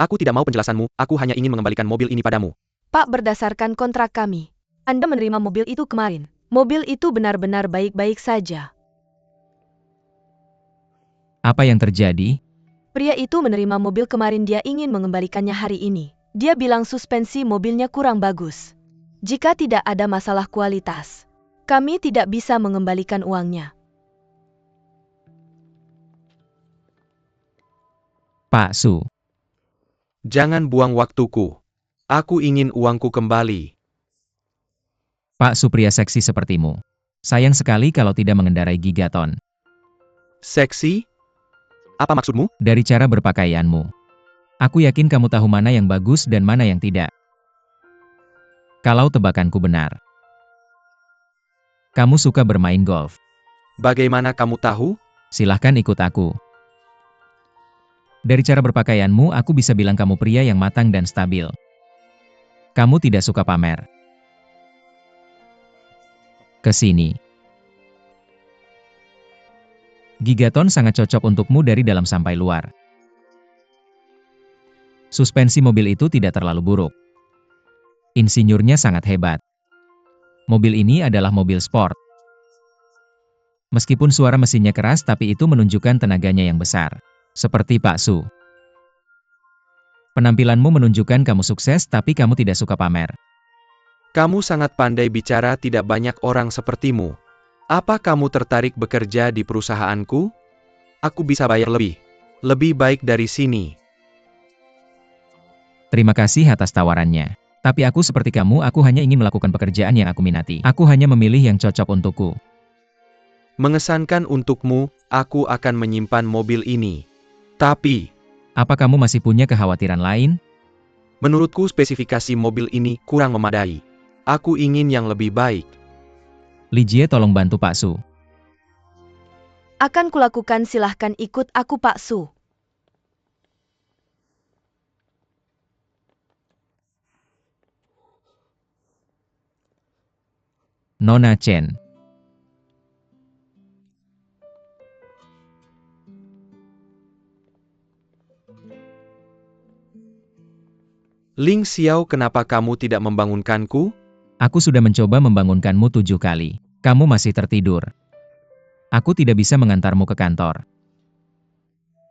Aku tidak mau penjelasanmu, aku hanya ingin mengembalikan mobil ini padamu. Pak, berdasarkan kontrak kami, Anda menerima mobil itu kemarin. Mobil itu benar-benar baik-baik saja. Apa yang terjadi? Pria itu menerima mobil kemarin, dia ingin mengembalikannya hari ini. Dia bilang suspensi mobilnya kurang bagus. Jika tidak ada masalah kualitas, kami tidak bisa mengembalikan uangnya. Pak Su. Jangan buang waktuku. Aku ingin uangku kembali. Pak Su, pria seksi sepertimu. Sayang sekali kalau tidak mengendarai Gigaton. Seksi? Apa maksudmu? Dari cara berpakaianmu. Aku yakin kamu tahu mana yang bagus dan mana yang tidak. Kalau tebakanku benar, kamu suka bermain golf. Bagaimana kamu tahu? Silahkan ikut aku. Dari cara berpakaianmu, aku bisa bilang kamu pria yang matang dan stabil. Kamu tidak suka pamer. Kesini. Gigaton sangat cocok untukmu dari dalam sampai luar. Suspensi mobil itu tidak terlalu buruk. Insinyurnya sangat hebat. Mobil ini adalah mobil sport. Meskipun suara mesinnya keras, tapi itu menunjukkan tenaganya yang besar. Seperti Pak Su. Penampilanmu menunjukkan kamu sukses, tapi kamu tidak suka pamer. Kamu sangat pandai bicara, tidak banyak orang sepertimu. Apa kamu tertarik bekerja di perusahaanku? Aku bisa bayar lebih baik dari sini. Terima kasih atas tawarannya. Tapi aku seperti kamu, aku hanya ingin melakukan pekerjaan yang aku minati. Aku hanya memilih yang cocok untukku. Mengesankan untukmu, aku akan menyimpan mobil ini. Tapi, apa kamu masih punya kekhawatiran lain? menurutku spesifikasi mobil ini kurang memadai. Aku ingin yang lebih baik. Li Jie, tolong bantu Pak Su. Akan kulakukan, silahkan ikut aku Pak Su. Nona Chen. Ling Xiao, kenapa kamu tidak membangunkanku? Aku sudah mencoba membangunkanmu 7 kali. Kamu masih tertidur. Aku tidak bisa mengantarmu ke kantor.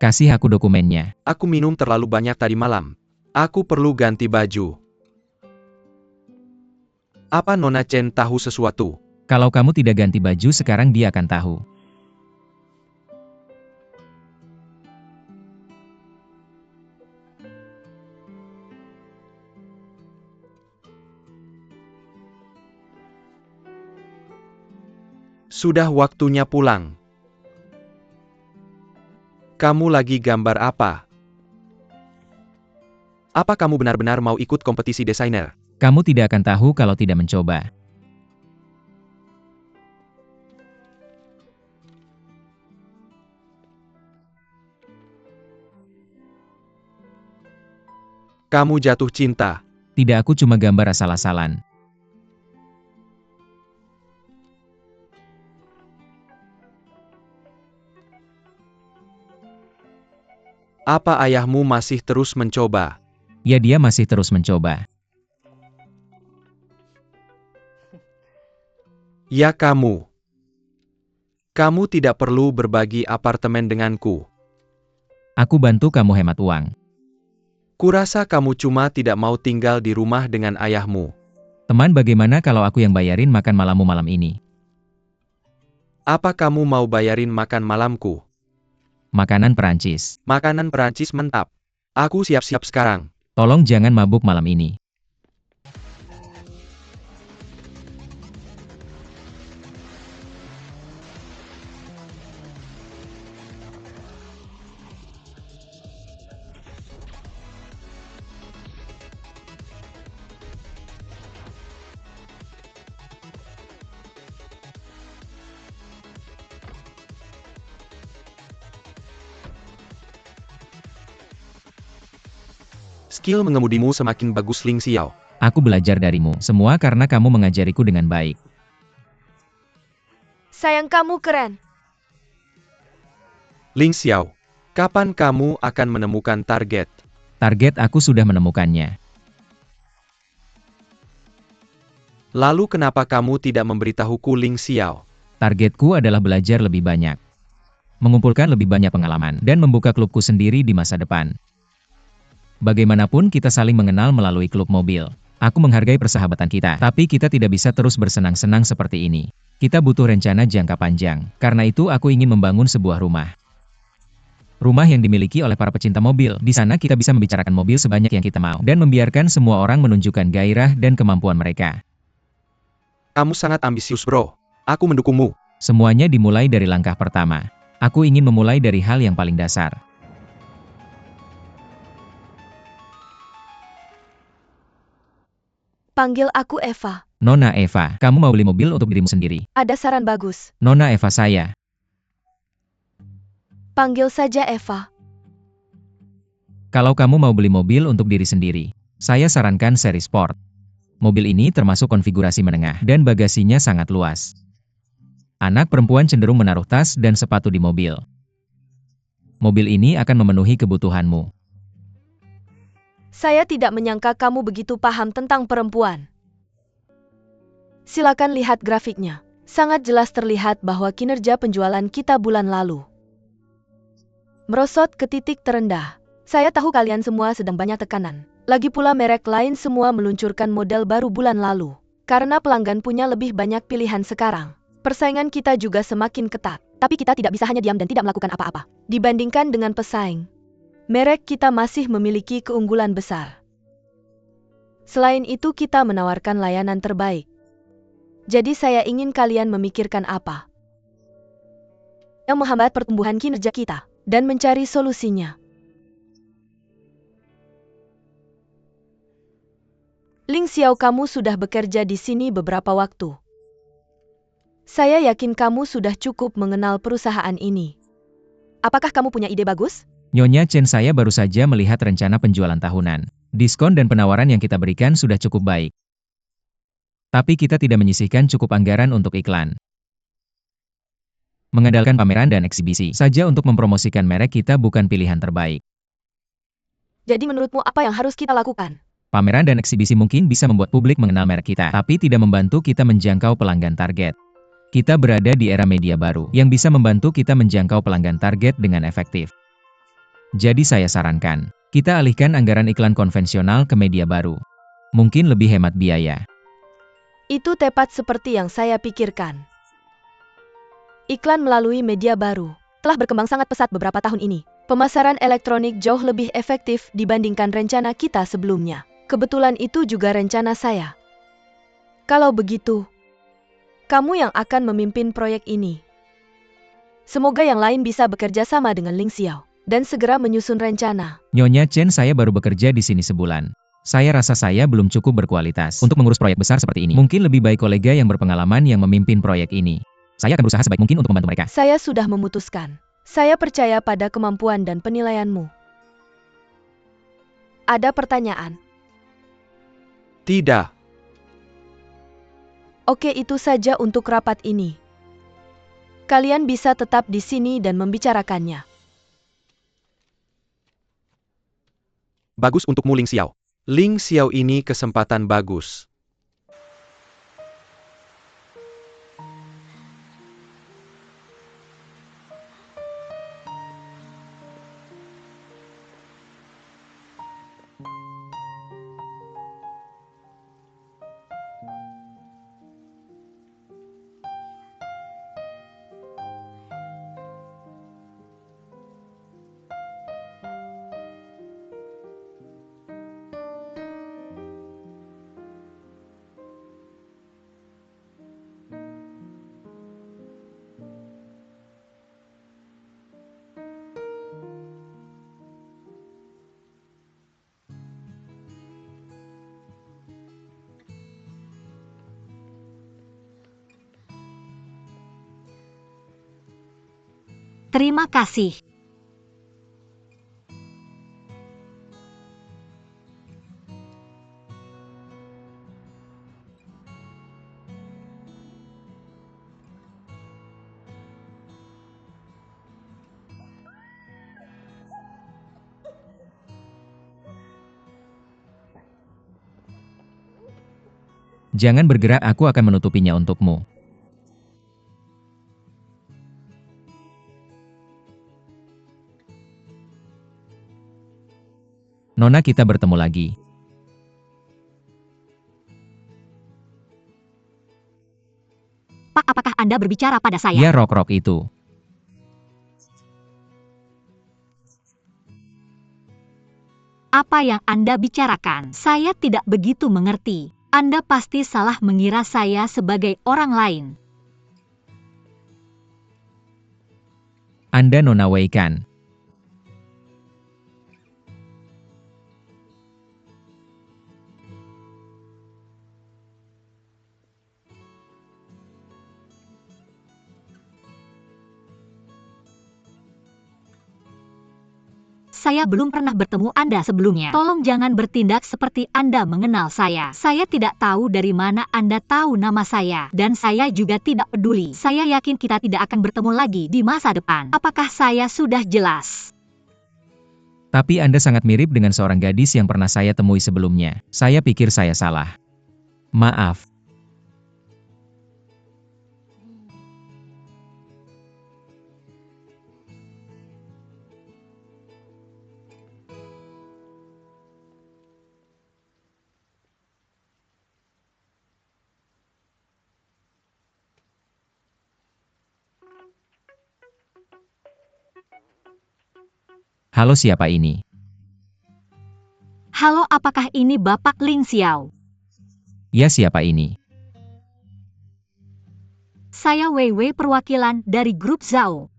Kasih aku dokumennya. Aku minum terlalu banyak tadi malam. Aku perlu ganti baju. Apa Nona Chen tahu sesuatu? Kalau kamu tidak ganti baju sekarang, dia akan tahu. Sudah waktunya pulang. Kamu lagi gambar apa? Apa kamu benar-benar mau ikut kompetisi desainer? Kamu tidak akan tahu kalau tidak mencoba. Kamu jatuh cinta. Tidak, aku cuma gambar asal-asalan. Apa ayahmu masih terus mencoba? Ya, dia masih terus mencoba. Ya kamu. Kamu tidak perlu berbagi apartemen denganku. Aku bantu kamu hemat uang. Kurasa kamu cuma tidak mau tinggal di rumah dengan ayahmu. Teman, bagaimana kalau aku yang bayarin makan malammu malam ini? Apa kamu mau bayarin makan malamku? Makanan Perancis. Makanan Perancis mantap. Aku siap-siap sekarang. Tolong jangan mabuk malam ini. Skill mengemudimu semakin bagus, Ling Xiao. Aku belajar darimu. Semua karena kamu mengajariku dengan baik. Sayang, kamu keren. Ling Xiao, kapan kamu akan menemukan target? Target aku sudah menemukannya. Lalu kenapa kamu tidak memberitahuku Ling Xiao? Targetku adalah belajar lebih banyak, mengumpulkan lebih banyak pengalaman, dan membuka klubku sendiri di masa depan. Bagaimanapun kita saling mengenal melalui klub mobil. Aku menghargai persahabatan kita, tapi kita tidak bisa terus bersenang-senang seperti ini. Kita butuh rencana jangka panjang. Karena itu aku ingin membangun sebuah rumah. Rumah yang dimiliki oleh para pecinta mobil. Di sana kita bisa membicarakan mobil sebanyak yang kita mau, dan membiarkan semua orang menunjukkan gairah dan kemampuan mereka. Kamu sangat ambisius, bro. Aku mendukungmu. Semuanya dimulai dari langkah pertama. Aku ingin memulai dari hal yang paling dasar. Panggil aku Eva. Nona Eva, kamu mau beli mobil untuk dirimu sendiri? Ada saran bagus. Nona Eva saya. Panggil saja Eva. Kalau kamu mau beli mobil untuk diri sendiri, saya sarankan seri Sport. Mobil ini termasuk konfigurasi menengah dan bagasinya sangat luas. Anak perempuan cenderung menaruh tas dan sepatu di mobil. Mobil ini akan memenuhi kebutuhanmu. Saya tidak menyangka kamu begitu paham tentang perempuan. Silakan lihat grafiknya. Sangat jelas terlihat bahwa kinerja penjualan kita bulan lalu merosot ke titik terendah. Saya tahu kalian semua sedang banyak tekanan. Lagi pula merek lain semua meluncurkan model baru bulan lalu. Karena pelanggan punya lebih banyak pilihan sekarang. Persaingan kita juga semakin ketat. Tapi kita tidak bisa hanya diam dan tidak melakukan apa-apa. Dibandingkan dengan pesaing, merek kita masih memiliki keunggulan besar. Selain itu kita menawarkan layanan terbaik. Jadi saya ingin kalian memikirkan apa yang menghambat pertumbuhan kinerja kita dan mencari solusinya. Ling Xiao, kamu sudah bekerja di sini beberapa waktu. Saya yakin kamu sudah cukup mengenal perusahaan ini. Apakah kamu punya ide bagus? Nyonya Chen, saya baru saja melihat rencana penjualan tahunan. Diskon dan penawaran yang kita berikan sudah cukup baik. Tapi kita tidak menyisihkan cukup anggaran untuk iklan. Mengandalkan pameran dan eksibisi saja untuk mempromosikan merek kita bukan pilihan terbaik. Jadi menurutmu apa yang harus kita lakukan? Pameran dan eksibisi mungkin bisa membuat publik mengenal merek kita, tapi tidak membantu kita menjangkau pelanggan target. Kita berada di era media baru, yang bisa membantu kita menjangkau pelanggan target dengan efektif. Jadi saya sarankan, kita alihkan anggaran iklan konvensional ke media baru. Mungkin lebih hemat biaya. Itu tepat seperti yang saya pikirkan. Iklan melalui media baru telah berkembang sangat pesat beberapa tahun ini. Pemasaran elektronik jauh lebih efektif dibandingkan rencana kita sebelumnya. Kebetulan itu juga rencana saya. Kalau begitu, kamu yang akan memimpin proyek ini. Semoga yang lain bisa bekerja sama dengan Ling Xiao dan segera menyusun rencana. Nyonya Chen, saya baru bekerja di sini sebulan. Saya rasa saya belum cukup berkualitas untuk mengurus proyek besar seperti ini. Mungkin lebih baik kolega yang berpengalaman yang memimpin proyek ini. Saya akan berusaha sebaik mungkin untuk membantu mereka. Saya sudah memutuskan. Saya percaya pada kemampuan dan penilaianmu. Ada pertanyaan? Tidak. Oke, itu saja untuk rapat ini. Kalian bisa tetap di sini dan membicarakannya. Bagus untukmu Ling Xiao. Ling Xiao ini kesempatan bagus. Terima kasih. Jangan bergerak, aku akan menutupinya untukmu. Nona, kita bertemu lagi. Pak, apakah Anda berbicara pada saya? Ya, rok-rok itu. Apa yang Anda bicarakan? Saya tidak begitu mengerti. Anda pasti salah mengira saya sebagai orang lain. Anda Nona Wei kan? Saya belum pernah bertemu Anda sebelumnya. Tolong jangan bertindak seperti Anda mengenal saya. Saya tidak tahu dari mana Anda tahu nama saya. Dan saya juga tidak peduli. Saya yakin kita tidak akan bertemu lagi di masa depan. Apakah saya sudah jelas? Tapi Anda sangat mirip dengan seorang gadis yang pernah saya temui sebelumnya. Saya pikir saya salah. Maaf. Halo, siapa ini? Halo, apakah ini Bapak Ling Xiao? Ya, siapa ini? Saya Wei Wei, perwakilan dari grup Zhao.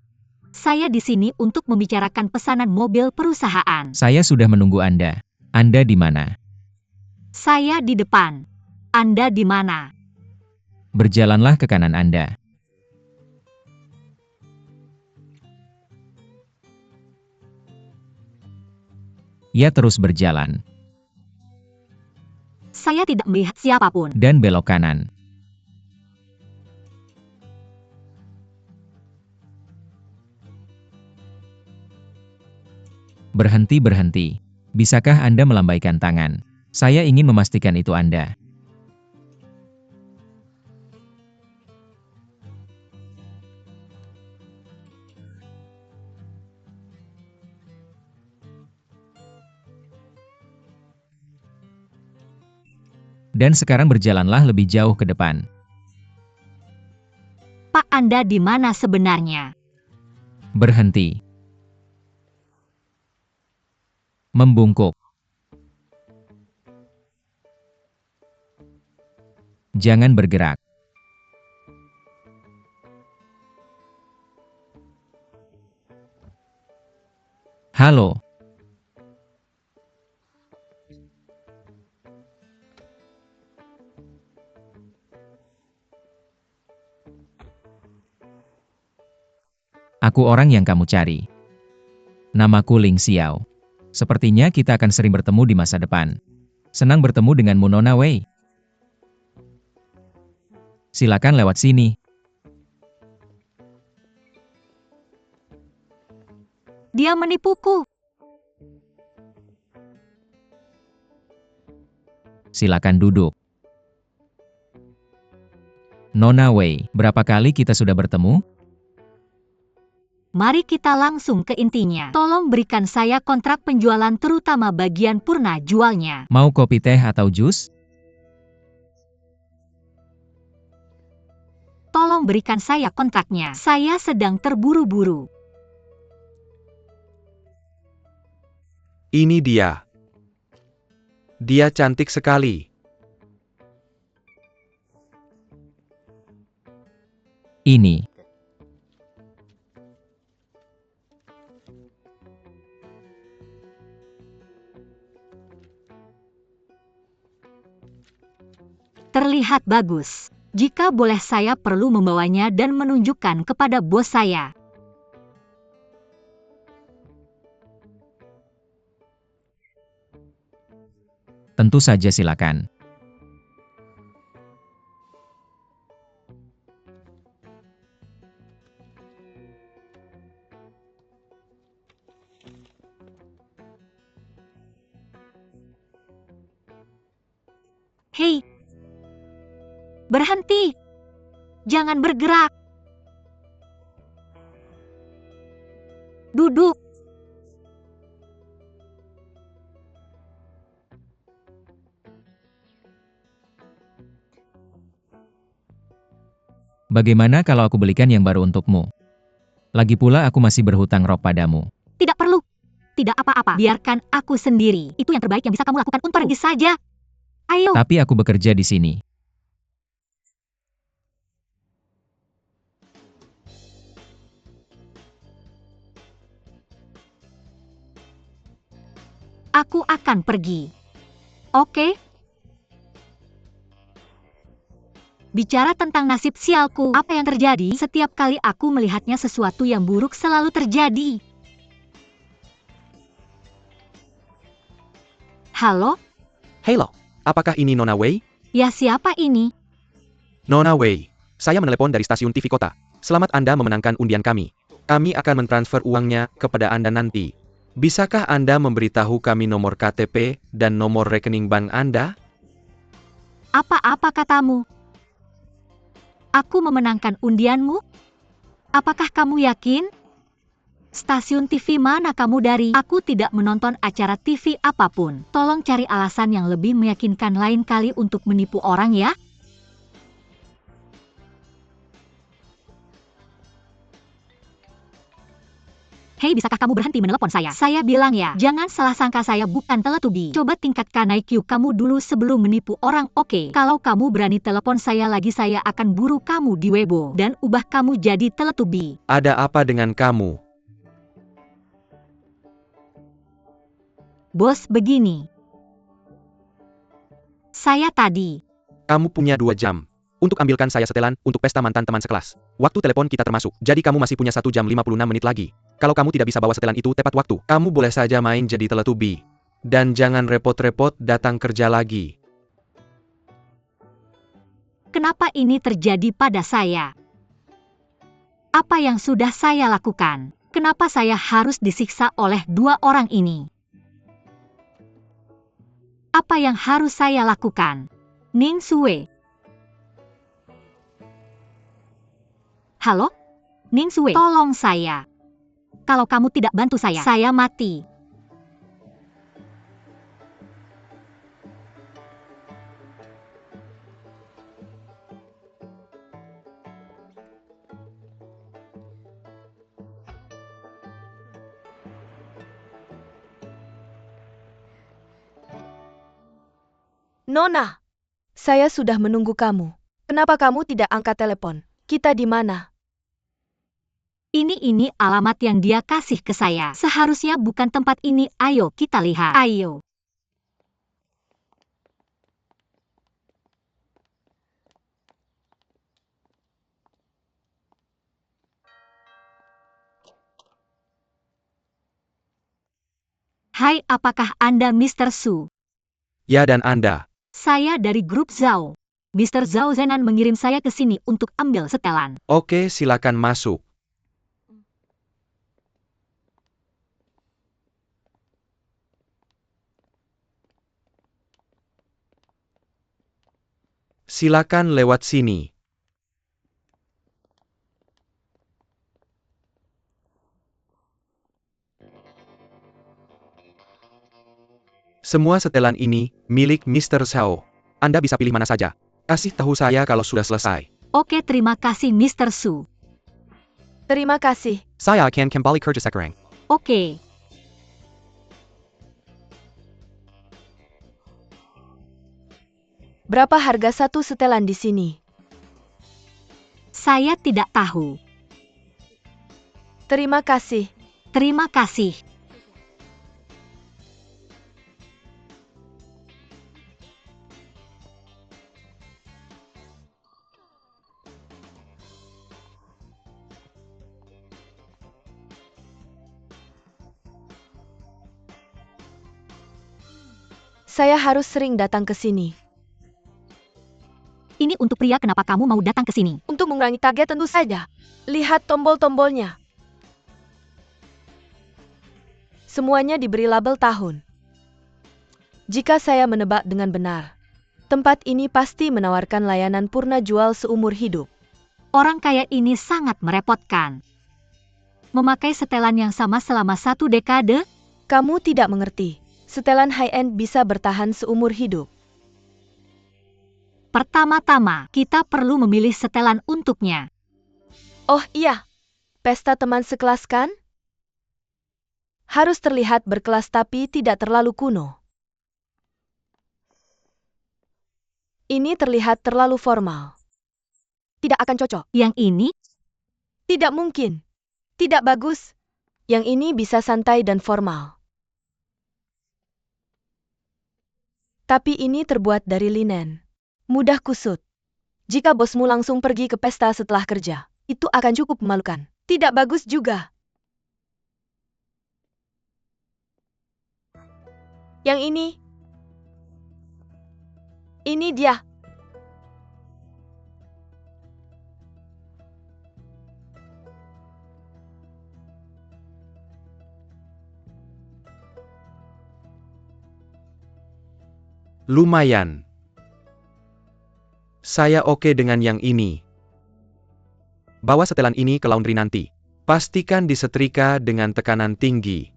Saya di sini untuk membicarakan pesanan mobil perusahaan. Saya sudah menunggu Anda. Anda di mana? Saya di depan. Anda di mana? Berjalanlah ke kanan Anda. Ya, terus berjalan. Saya tidak melihat siapapun. Dan belok kanan. Berhenti, berhenti. Bisakah Anda melambaikan tangan? Saya ingin memastikan itu Anda. Dan sekarang berjalanlah lebih jauh ke depan. Pak, Anda di mana sebenarnya? Berhenti. Membungkuk. Jangan bergerak. Halo. Aku orang yang kamu cari. Namaku Ling Xiao. Sepertinya kita akan sering bertemu di masa depan. Senang bertemu denganmu, Nona Wei. Silakan lewat sini. Dia menipuku. Silakan duduk. Nona Wei, berapa kali kita sudah bertemu? Mari kita langsung ke intinya. Tolong berikan saya kontrak penjualan terutama bagian purna jualnya. Mau kopi teh atau jus? Tolong berikan saya kontraknya. Saya sedang terburu-buru. Ini dia. Dia cantik sekali. Ini. Terlihat bagus. Jika boleh, saya perlu membawanya dan menunjukkan kepada bos saya. Tentu saja, silakan. Hei, Berhenti! Jangan bergerak! Duduk! Bagaimana kalau aku belikan yang baru untukmu? Lagi pula aku masih berhutang rok padamu. Tidak perlu. Tidak apa-apa. Biarkan aku sendiri. Itu yang terbaik yang bisa kamu lakukan untuk pergi saja. Ayo. Tapi aku bekerja di sini. Aku akan pergi. Oke? Bicara tentang nasib sialku, apa yang terjadi? Setiap kali aku melihatnya sesuatu yang buruk selalu terjadi. Halo? Halo, apakah ini Nona Wei? Ya, siapa ini? Nona Wei, saya menelepon dari stasiun TV kota. Selamat Anda memenangkan undian kami. Kami akan mentransfer uangnya kepada Anda nanti. Bisakah Anda memberitahu kami nomor KTP dan nomor rekening bank Anda? Apa-apa katamu? Aku memenangkan undianmu? Apakah kamu yakin? Stasiun TV mana kamu dari? Aku tidak menonton acara TV apapun. Tolong cari alasan yang lebih meyakinkan lain kali untuk menipu orang ya. Hei, bisakah kamu berhenti menelepon saya? Saya bilang ya, jangan salah sangka saya bukan teletubi. Coba tingkatkan IQ kamu dulu sebelum menipu orang, oke? Kalau kamu berani telepon saya lagi, saya akan buru kamu di Weibo dan ubah kamu jadi teletubi. Ada apa dengan kamu? Bos, begini. Saya tadi. Kamu punya 2 jam untuk ambilkan saya setelan untuk pesta mantan teman sekelas. Waktu telepon kita termasuk, jadi kamu masih punya 1 jam 56 menit lagi. Kalau kamu tidak bisa bawa setelan itu tepat waktu, kamu boleh saja main jadi teletubi. Dan jangan repot-repot datang kerja lagi. Kenapa ini terjadi pada saya? Apa yang sudah saya lakukan? Kenapa saya harus disiksa oleh 2 orang ini? Apa yang harus saya lakukan? Ning Sue. Halo? Ning Sue, tolong saya. Kalau kamu tidak bantu saya mati. Nona, saya sudah menunggu kamu. Kenapa kamu tidak angkat telepon? Kita di mana? Ini alamat yang dia kasih ke saya. Seharusnya bukan tempat ini. Ayo kita lihat. Ayo. Hai, apakah Anda Mr. Su? Ya, dan Anda. Saya dari grup Zhao. Mr. Zhao Zenan mengirim saya ke sini untuk ambil setelan. Oke, silakan masuk. Silakan lewat sini. Semua setelan ini milik Mr. Zhao. Anda bisa pilih mana saja. Kasih tahu saya kalau sudah selesai. Oke, terima kasih Mr. Su. Terima kasih. Saya akan kembali kerja sekarang. Oke. Berapa harga satu setelan di sini? Saya tidak tahu. Terima kasih. Terima kasih. Saya harus sering datang ke sini. Ini untuk pria, kenapa kamu mau datang ke sini? Untuk mengurangi target tentu saja. Lihat tombol-tombolnya. Semuanya diberi label tahun. Jika saya menebak dengan benar, Tempat ini pasti menawarkan layanan purna jual seumur hidup. Orang kaya ini sangat merepotkan. Memakai setelan yang sama selama 1 dekade? Kamu tidak mengerti. Setelan high-end bisa bertahan seumur hidup. Pertama-tama, kita perlu memilih setelan untuknya. Oh iya, pesta teman sekelas kan? Harus terlihat berkelas tapi tidak terlalu kuno. Ini terlihat terlalu formal. Tidak akan cocok. Yang ini? Tidak mungkin. Tidak bagus. Yang ini bisa santai dan formal. Tapi ini terbuat dari linen. Mudah kusut. Jika bosmu langsung pergi ke pesta setelah kerja, itu akan cukup memalukan. Tidak bagus juga. Yang ini. Ini dia. Lumayan. Saya oke dengan yang ini. Bawa setelan ini ke laundry nanti. Pastikan disetrika dengan tekanan tinggi.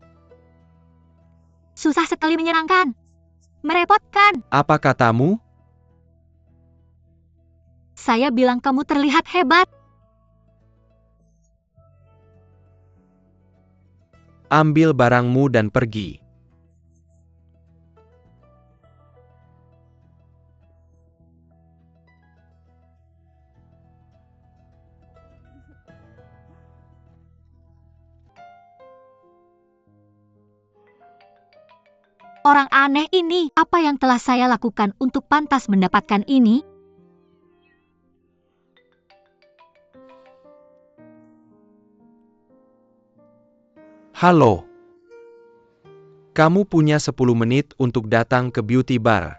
Susah sekali menyenangkan. Merepotkan. Apa katamu? Saya bilang kamu terlihat hebat. Ambil barangmu dan pergi. Orang aneh ini, apa yang telah saya lakukan untuk pantas mendapatkan ini? Halo. Kamu punya 10 menit untuk datang ke beauty bar.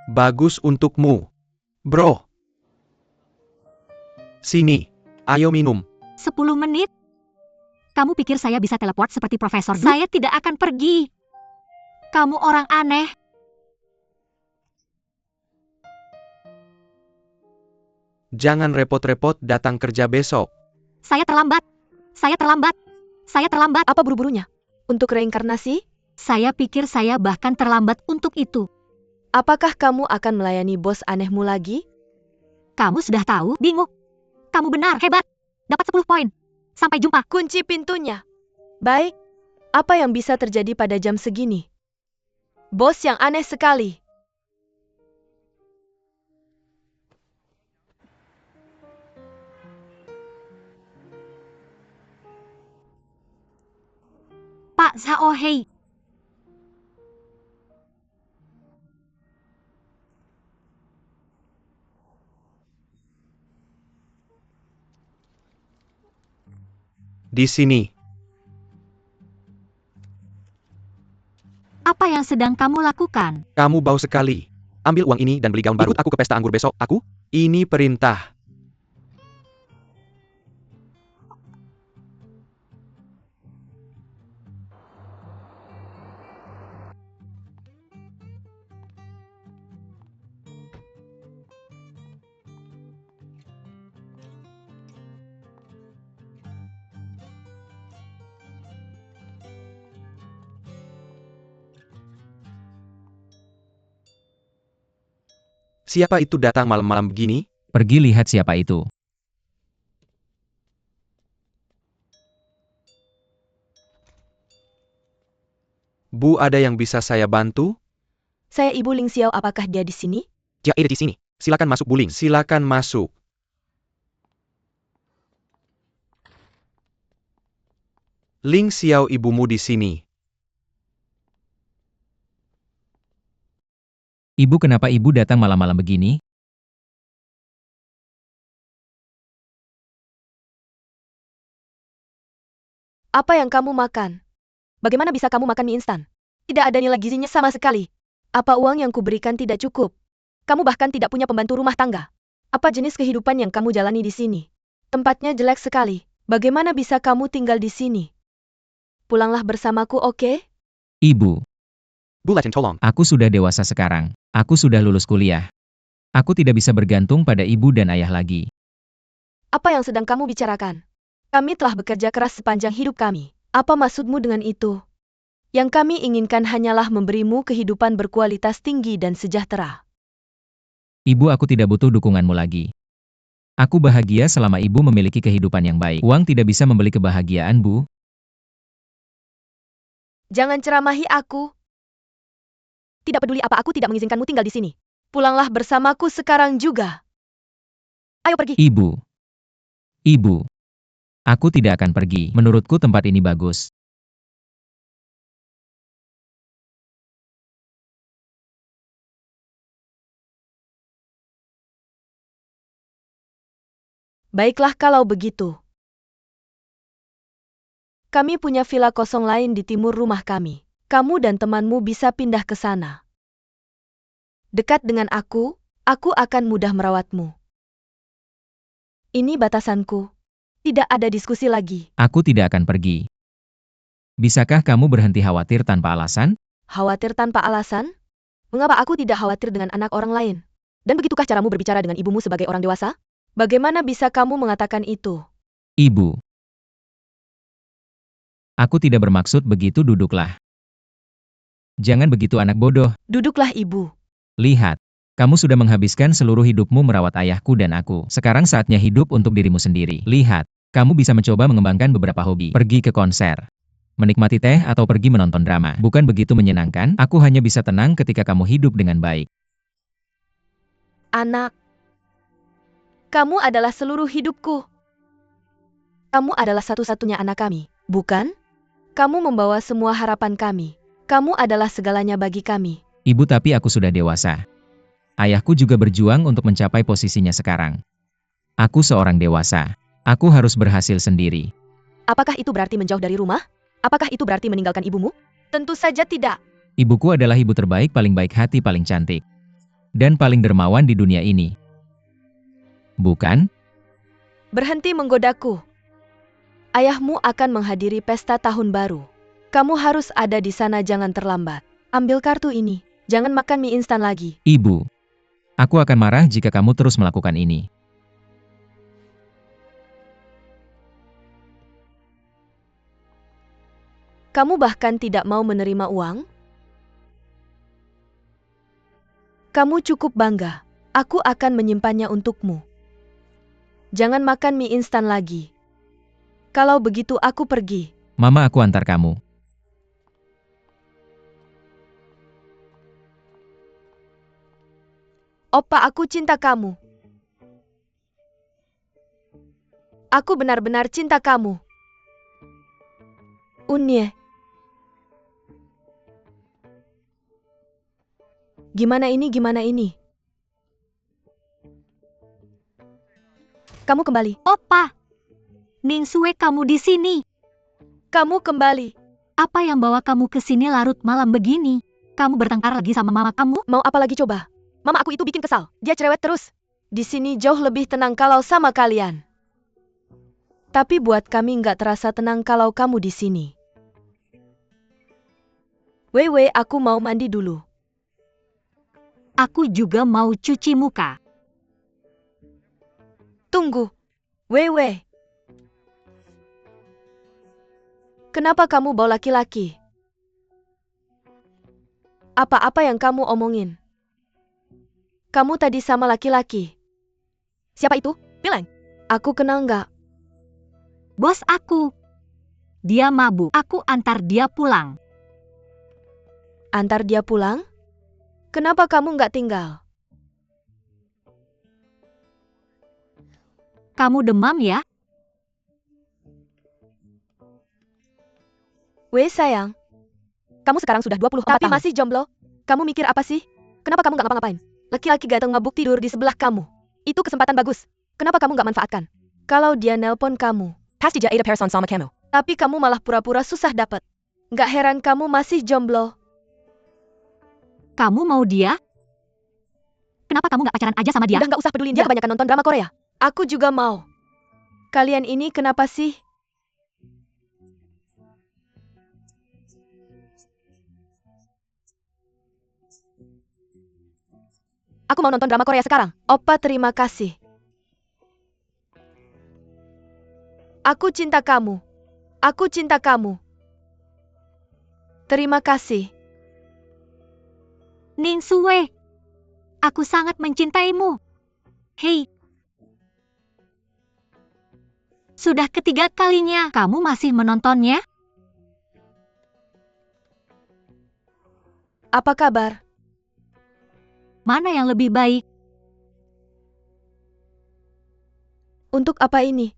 Bagus untukmu. Bro. Sini. Ayo minum. 10 menit? Kamu pikir saya bisa teleport seperti Profesor? Saya tidak akan pergi. Kamu orang aneh. Jangan repot-repot datang kerja besok. Saya terlambat. Saya terlambat. Saya terlambat. Apa buru-burunya? Untuk reinkarnasi? Saya pikir saya bahkan terlambat untuk itu. Apakah kamu akan melayani bos anehmu lagi? Kamu sudah tahu, bingung. Kamu benar, hebat. Dapat 10 poin. Sampai jumpa. Kunci pintunya. Baik. Apa yang bisa terjadi pada jam segini? Bos yang aneh sekali. Pak Saohei. Di sini. Apa yang sedang kamu lakukan? Kamu bau sekali. Ambil uang ini dan beli gaun baru. Ikut aku ke pesta anggur besok. Aku? Ini perintah. Siapa itu datang malam-malam begini? Pergi lihat siapa itu. Bu, ada yang bisa saya bantu? Saya Ibu Ling Xiao, apakah dia di sini? Ya, ada di sini. Silakan masuk, Bu Ling. Silakan masuk. Ling Xiao, ibumu di sini. Ibu, kenapa ibu datang malam-malam begini? Apa yang kamu makan? Bagaimana bisa kamu makan mie instan? Tidak ada nilai gizinya sama sekali. Apa uang yang kuberikan tidak cukup? Kamu bahkan tidak punya pembantu rumah tangga. Apa jenis kehidupan yang kamu jalani di sini? Tempatnya jelek sekali. Bagaimana bisa kamu tinggal di sini? Pulanglah bersamaku, oke? Ibu, Bu Lachen, tolong. aku sudah dewasa sekarang. Aku sudah lulus kuliah. Aku tidak bisa bergantung pada ibu dan ayah lagi. Apa yang sedang kamu bicarakan? Kami telah bekerja keras sepanjang hidup kami. Apa maksudmu dengan itu? Yang kami inginkan hanyalah memberimu kehidupan berkualitas tinggi dan sejahtera. Ibu, aku tidak butuh dukunganmu lagi. Aku bahagia selama ibu memiliki kehidupan yang baik. Uang tidak bisa membeli kebahagiaan, Bu. Jangan ceramahi aku. Tidak peduli apa, aku tidak mengizinkanmu tinggal di sini. Pulanglah bersamaku sekarang juga. Ayo pergi. Ibu. Ibu. Aku tidak akan pergi. Menurutku tempat ini bagus. Baiklah kalau begitu. Kami punya villa kosong lain di timur rumah kami. Kamu dan temanmu bisa pindah ke sana. Dekat dengan aku akan mudah merawatmu. Ini batasanku. Tidak ada diskusi lagi. Aku tidak akan pergi. Bisakah kamu berhenti khawatir tanpa alasan? Khawatir tanpa alasan? Mengapa aku tidak khawatir dengan anak orang lain? Dan begitukah caramu berbicara dengan ibumu sebagai orang dewasa? Bagaimana bisa kamu mengatakan itu? Ibu. Aku tidak bermaksud begitu, duduklah. Jangan begitu anak bodoh. Duduklah ibu. Lihat. Kamu sudah menghabiskan seluruh hidupmu merawat ayahku dan aku. Sekarang saatnya hidup untuk dirimu sendiri. Lihat. Kamu bisa mencoba mengembangkan beberapa hobi. Pergi ke konser. Menikmati teh atau pergi menonton drama. Bukan begitu menyenangkan? Aku hanya bisa tenang ketika kamu hidup dengan baik. Anak. Kamu adalah seluruh hidupku. Kamu adalah satu-satunya anak kami, bukan? Kamu membawa semua harapan kami. Kamu adalah segalanya bagi kami. Ibu, tapi aku sudah dewasa. Ayahku juga berjuang untuk mencapai posisinya sekarang. Aku seorang dewasa. Aku harus berhasil sendiri. Apakah itu berarti menjauh dari rumah? Apakah itu berarti meninggalkan ibumu? Tentu saja tidak. Ibuku adalah ibu terbaik, paling baik hati, paling cantik. Dan paling dermawan di dunia ini. Bukan? Berhenti menggodaku. Ayahmu akan menghadiri pesta tahun baru. Kamu harus ada di sana, jangan terlambat. Ambil kartu ini. Jangan makan mie instan lagi. Ibu. Aku akan marah jika kamu terus melakukan ini. Kamu bahkan tidak mau menerima uang? Kamu cukup bangga. Aku akan menyimpannya untukmu. Jangan makan mie instan lagi. Kalau begitu aku pergi. Mama, aku antar kamu. Opa, aku cinta kamu. Aku benar-benar cinta kamu. Unye. Gimana ini, gimana ini? Kamu kembali. Opa, Ningsue, kamu di sini. Kamu kembali. Apa yang bawa kamu ke sini larut malam begini? Kamu bertengkar lagi sama mama kamu? Mau apa lagi coba? Mama aku itu bikin kesal. Dia cerewet terus. Di sini jauh lebih tenang kalau sama kalian. Tapi buat kami nggak terasa tenang kalau kamu di sini. Wei, aku mau mandi dulu. Aku juga mau cuci muka. Tunggu. Wei. Kenapa kamu bawa laki-laki? Apa-apa yang kamu omongin? Kamu tadi sama laki-laki. Siapa itu? Bilang. Aku kenal nggak? Bos aku. Dia mabuk. Aku antar dia pulang. Antar dia pulang? Kenapa kamu nggak tinggal? Kamu demam ya? Wei sayang. Kamu sekarang sudah 24 tahun. Tapi masih jomblo. Kamu mikir apa sih? Kenapa kamu nggak ngapa-ngapain? Laki-laki ganteng mabuk tidur di sebelah kamu. Itu kesempatan bagus. Kenapa kamu nggak manfaatkan? Kalau dia nelpon kamu. Pasti dia ada person sama kamu. Tapi kamu malah pura-pura susah dapet. Nggak heran kamu masih jomblo. Kamu mau dia? Kenapa kamu nggak pacaran aja sama dia? Udah nggak usah pedulin dia, kebanyakan nonton drama Korea. Aku juga mau. Kalian ini kenapa sih? Aku mau nonton drama Korea sekarang. Oppa, terima kasih. Aku cinta kamu. Aku cinta kamu. Terima kasih. Ning Sue, aku sangat mencintaimu. Hei. Sudah ketiga kalinya kamu masih menontonnya? Apa kabar? Mana yang lebih baik? Untuk apa ini?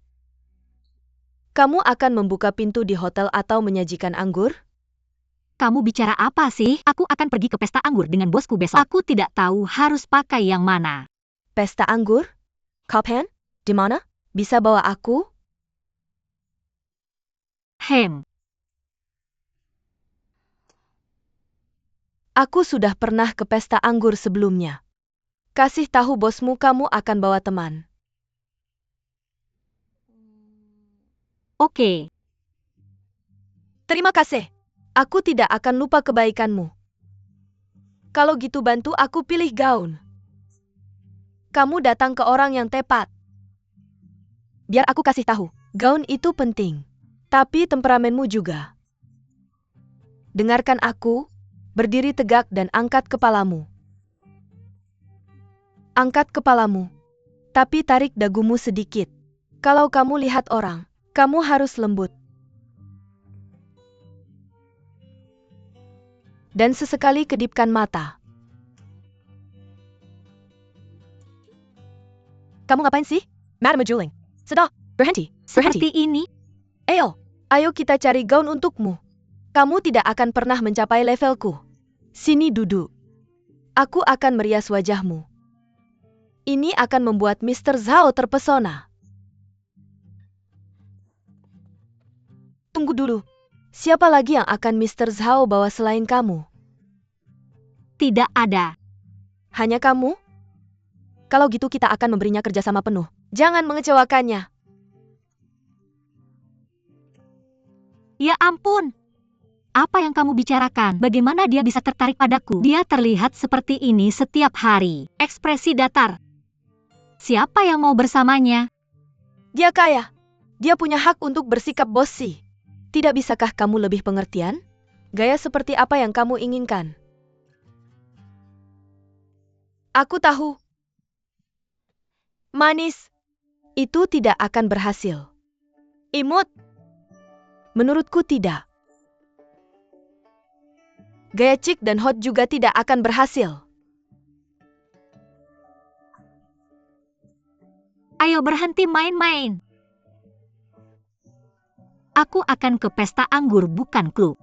Kamu akan membuka pintu di hotel atau menyajikan anggur? Kamu bicara apa sih? Aku akan pergi ke pesta anggur dengan bosku besok. Aku tidak tahu harus pakai yang mana. Pesta anggur? Kapan? Di mana? Bisa bawa aku? Aku sudah pernah ke pesta anggur sebelumnya. Kasih tahu bosmu kamu akan bawa teman. Oke. Terima kasih. Aku tidak akan lupa kebaikanmu. Kalau gitu bantu aku pilih gaun. Kamu datang ke orang yang tepat. Biar aku kasih tahu, gaun itu penting. Tapi temperamenmu juga. Dengarkan aku, berdiri tegak dan angkat kepalamu. Angkat kepalamu. Tapi tarik dagumu sedikit. Kalau kamu lihat orang, kamu harus lembut. Dan sesekali kedipkan mata. Kamu ngapain sih? Madam Juling. Sudah, berhenti. Seperti ini? Ayo kita cari gaun untukmu. Kamu tidak akan pernah mencapai levelku. Sini duduk. Aku akan merias wajahmu. Ini akan membuat Mr. Zhao terpesona. Tunggu dulu. Siapa lagi yang akan Mr. Zhao bawa selain kamu? Tidak ada. Hanya kamu? Kalau gitu kita akan memberinya kerjasama penuh. Jangan mengecewakannya. Ya ampun. Apa yang kamu bicarakan? Bagaimana dia bisa tertarik padaku? Dia terlihat seperti ini setiap hari. Ekspresi datar. Siapa yang mau bersamanya? Dia kaya. Dia punya hak untuk bersikap bossy. Tidak bisakah kamu lebih pengertian? Gaya seperti apa yang kamu inginkan? Aku tahu. Manis. Itu tidak akan berhasil. Imut. Menurutku tidak. Gaya chic dan hot juga tidak akan berhasil. Ayo berhenti main-main. Aku akan ke pesta anggur bukan klub.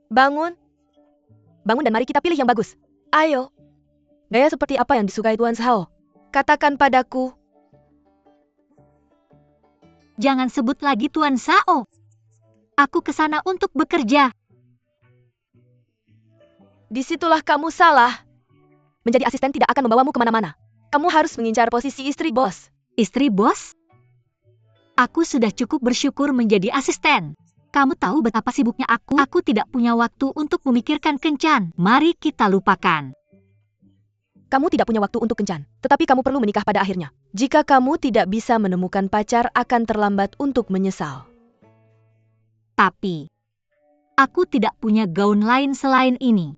Bangun. Bangun dan mari kita pilih yang bagus. Ayo. Gaya seperti apa yang disukai Tuan Zhao? Katakan padaku. Jangan sebut lagi Tuan Zhao. Aku ke sana untuk bekerja. Disitulah kamu salah. Menjadi asisten tidak akan membawamu kemana-mana. Kamu harus mengincar posisi istri bos. Istri bos? Aku sudah cukup bersyukur menjadi asisten. Kamu tahu betapa sibuknya aku? Aku tidak punya waktu untuk memikirkan kencan. Mari kita lupakan. Kamu tidak punya waktu untuk kencan, tetapi kamu perlu menikah pada akhirnya. Jika kamu tidak bisa menemukan pacar, akan terlambat untuk menyesal. Tapi, aku tidak punya gaun lain selain ini.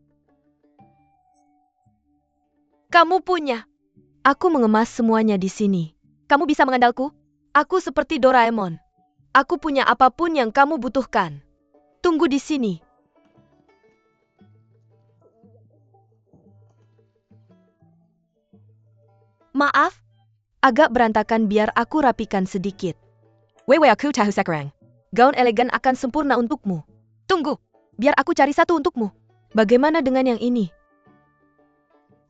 Kamu punya. Aku mengemas semuanya di sini. Kamu bisa mengandalku? Aku seperti Doraemon. Aku punya apapun yang kamu butuhkan. Tunggu di sini. Maaf, agak berantakan, biar aku rapikan sedikit. Wewe, aku tahu sekarang. Gaun elegan akan sempurna untukmu. Tunggu, biar aku cari satu untukmu. Bagaimana dengan yang ini?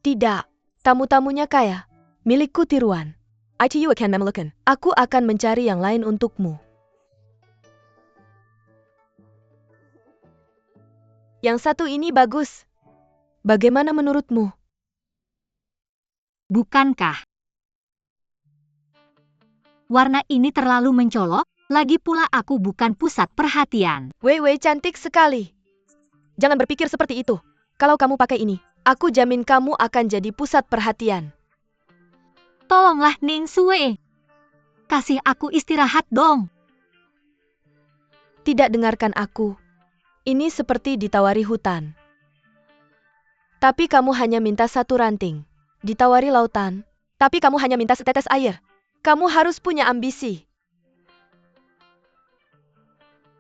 Tidak, tamu-tamunya kaya. Milikku tiruan. ITU akan memelukan. Aku akan mencari yang lain untukmu. Yang satu ini bagus. Bagaimana menurutmu? Bukankah? Warna ini terlalu mencolok, lagi pula aku bukan pusat perhatian. Wewe cantik sekali. Jangan berpikir seperti itu. Kalau kamu pakai ini, aku jamin kamu akan jadi pusat perhatian. Tolonglah Ning Sue. Kasih aku istirahat dong. Tidak dengarkan aku. Ini seperti ditawari hutan. Tapi kamu hanya minta satu ranting. Ditawari lautan. Tapi kamu hanya minta setetes air. Kamu harus punya ambisi.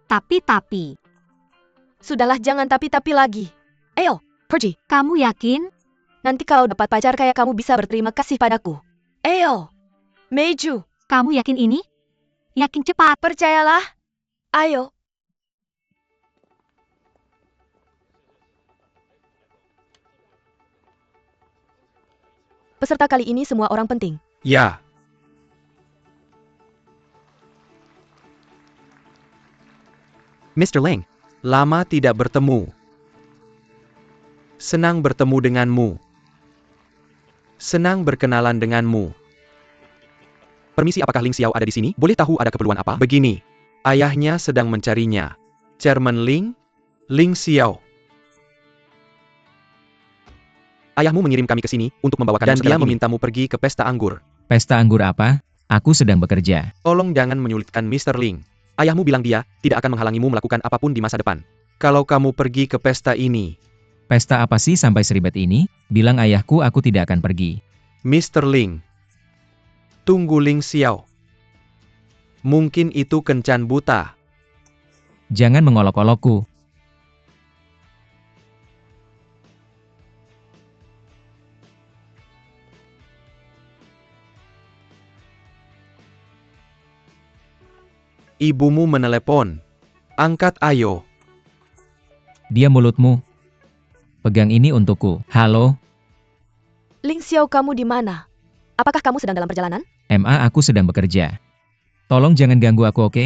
Tapi. Sudahlah, jangan tapi-tapi lagi. Ayo, pergi. Kamu yakin? Nanti kalau dapat pacar kayak kamu bisa berterima kasih padaku. Ayo, Meiju. Kamu yakin ini? Yakin cepat. Percayalah. Ayo. Peserta kali ini semua orang penting. Ya. Mr. Lang, lama tidak bertemu. Senang bertemu denganmu. Senang berkenalan denganmu. Permisi, apakah Ling Xiao ada di sini? Boleh tahu ada keperluan apa? Begini, ayahnya sedang mencarinya. Chairman Ling, Ling Xiao. Ayahmu mengirim kami ke sini untuk membawakan dan dia memintamu pergi ke pesta anggur. Pesta anggur apa? Aku sedang bekerja. Tolong jangan menyulitkan Mr. Ling. Ayahmu bilang dia tidak akan menghalangimu melakukan apapun di masa depan. Kalau kamu pergi ke pesta ini. Pesta apa sih sampai seribet ini? Bilang ayahku aku tidak akan pergi. Mr. Ling. Tunggu Ling Xiao. Mungkin itu kencan buta. Jangan mengolok-olokku. Ibumu menelepon. Angkat ayo. Diam mulutmu. Pegang ini untukku. Halo, Ling Xiao, kamu di mana? Apakah kamu sedang dalam perjalanan? aku sedang bekerja. Tolong jangan ganggu aku, oke?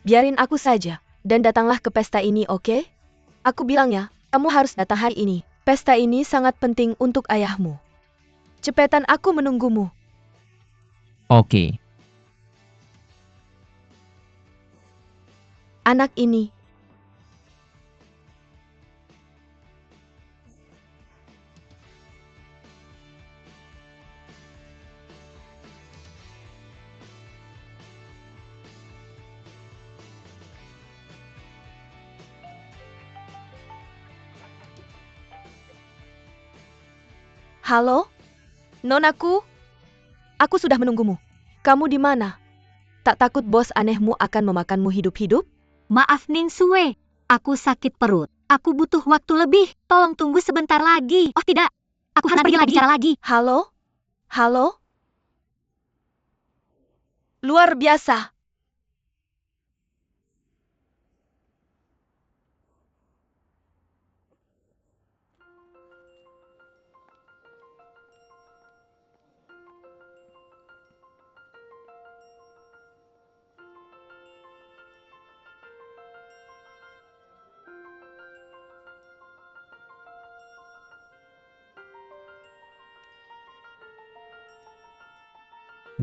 Biarin aku saja. Dan datanglah ke pesta ini, oke? Aku bilang ya, kamu harus datang hari ini. Pesta ini sangat penting untuk ayahmu. Cepetan, aku menunggumu. Oke. Anak ini. Halo? Nonaku? Aku sudah menunggumu. Kamu di mana? Tak takut bos anehmu akan memakanmu hidup-hidup? Maaf Ning Sue. Aku sakit perut. Aku butuh waktu lebih. Tolong tunggu sebentar lagi. Oh tidak. Aku harus pergi bicara lagi. Halo? Halo? Luar biasa.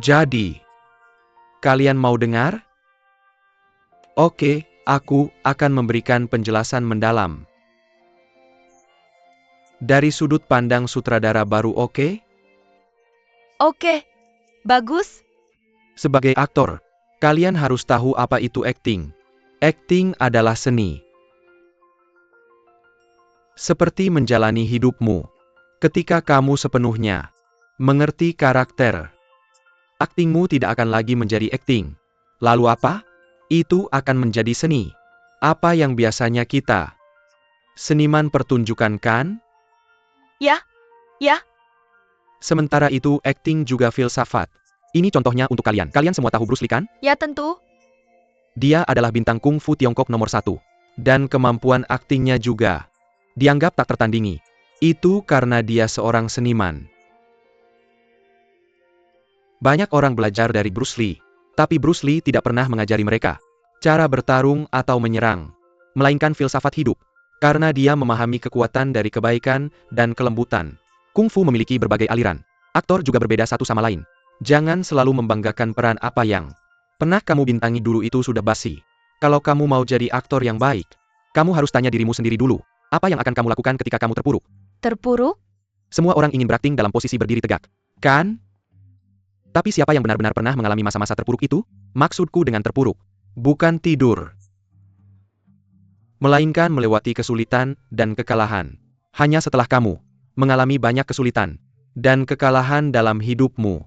Jadi, kalian mau dengar? Oke, aku akan memberikan penjelasan mendalam. Dari sudut pandang sutradara baru, oke? Oke. Bagus. Sebagai aktor, kalian harus tahu apa itu acting. Acting adalah seni. Seperti menjalani hidupmu. Ketika kamu sepenuhnya mengerti karakter, aktingmu tidak akan lagi menjadi acting. Lalu apa? Itu akan menjadi seni. Apa yang biasanya kita seniman pertunjukan kan? Ya. Sementara itu acting juga filsafat. Ini contohnya untuk kalian. Kalian semua tahu Bruce Lee kan? Ya tentu. Dia adalah bintang kungfu Tiongkok nomor 1. Dan kemampuan aktingnya juga dianggap tak tertandingi. Itu karena dia seorang seniman. Banyak orang belajar dari Bruce Lee. Tapi Bruce Lee tidak pernah mengajari mereka cara bertarung atau menyerang. Melainkan filsafat hidup. Karena dia memahami kekuatan dari kebaikan dan kelembutan. Kungfu memiliki berbagai aliran. Aktor juga berbeda satu sama lain. Jangan selalu membanggakan peran apa yang pernah kamu bintangi dulu, itu sudah basi. Kalau kamu mau jadi aktor yang baik, kamu harus tanya dirimu sendiri dulu. Apa yang akan kamu lakukan ketika kamu terpuruk? Terpuruk? Semua orang ingin berakting dalam posisi berdiri tegak. Kan? Tapi siapa yang benar-benar pernah mengalami masa-masa terpuruk itu? Maksudku dengan terpuruk, bukan tidur, melainkan melewati kesulitan dan kekalahan. Hanya setelah kamu mengalami banyak kesulitan dan kekalahan dalam hidupmu,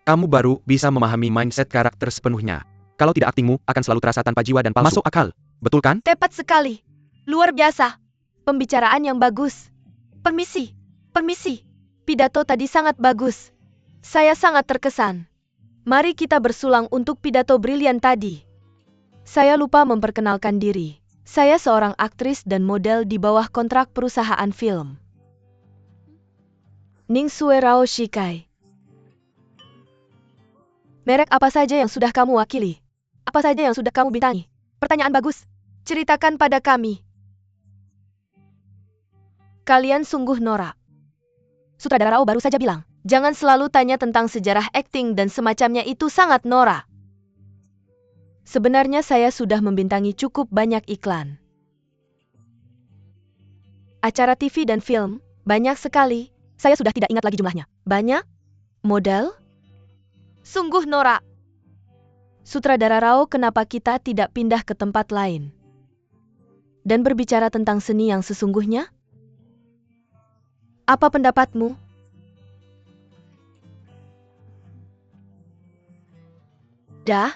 kamu baru bisa memahami mindset karakter sepenuhnya. Kalau tidak, aktingmu akan selalu terasa tanpa jiwa dan palsu. Masuk akal, betul kan? Tepat sekali. Luar biasa. Pembicaraan yang bagus. Permisi. Permisi. Pidato tadi sangat bagus. Saya sangat terkesan. Mari kita bersulang untuk pidato brilian tadi. Saya lupa memperkenalkan diri. Saya seorang aktris dan model di bawah kontrak perusahaan film. Ningsue Rao Shikai. Merek apa saja yang sudah kamu wakili? Apa saja yang sudah kamu bintangi? Pertanyaan bagus. Ceritakan pada kami. Kalian sungguh norak. Sutradara Rao baru saja bilang, jangan selalu tanya tentang sejarah akting dan semacamnya, itu sangat norak. Sebenarnya saya sudah membintangi cukup banyak iklan. Acara TV dan film, banyak sekali. Saya sudah tidak ingat lagi jumlahnya. Banyak? Model? Sungguh norak. Sutradara Rao, kenapa kita tidak pindah ke tempat lain? Dan berbicara tentang seni yang sesungguhnya? Apa pendapatmu? Dah?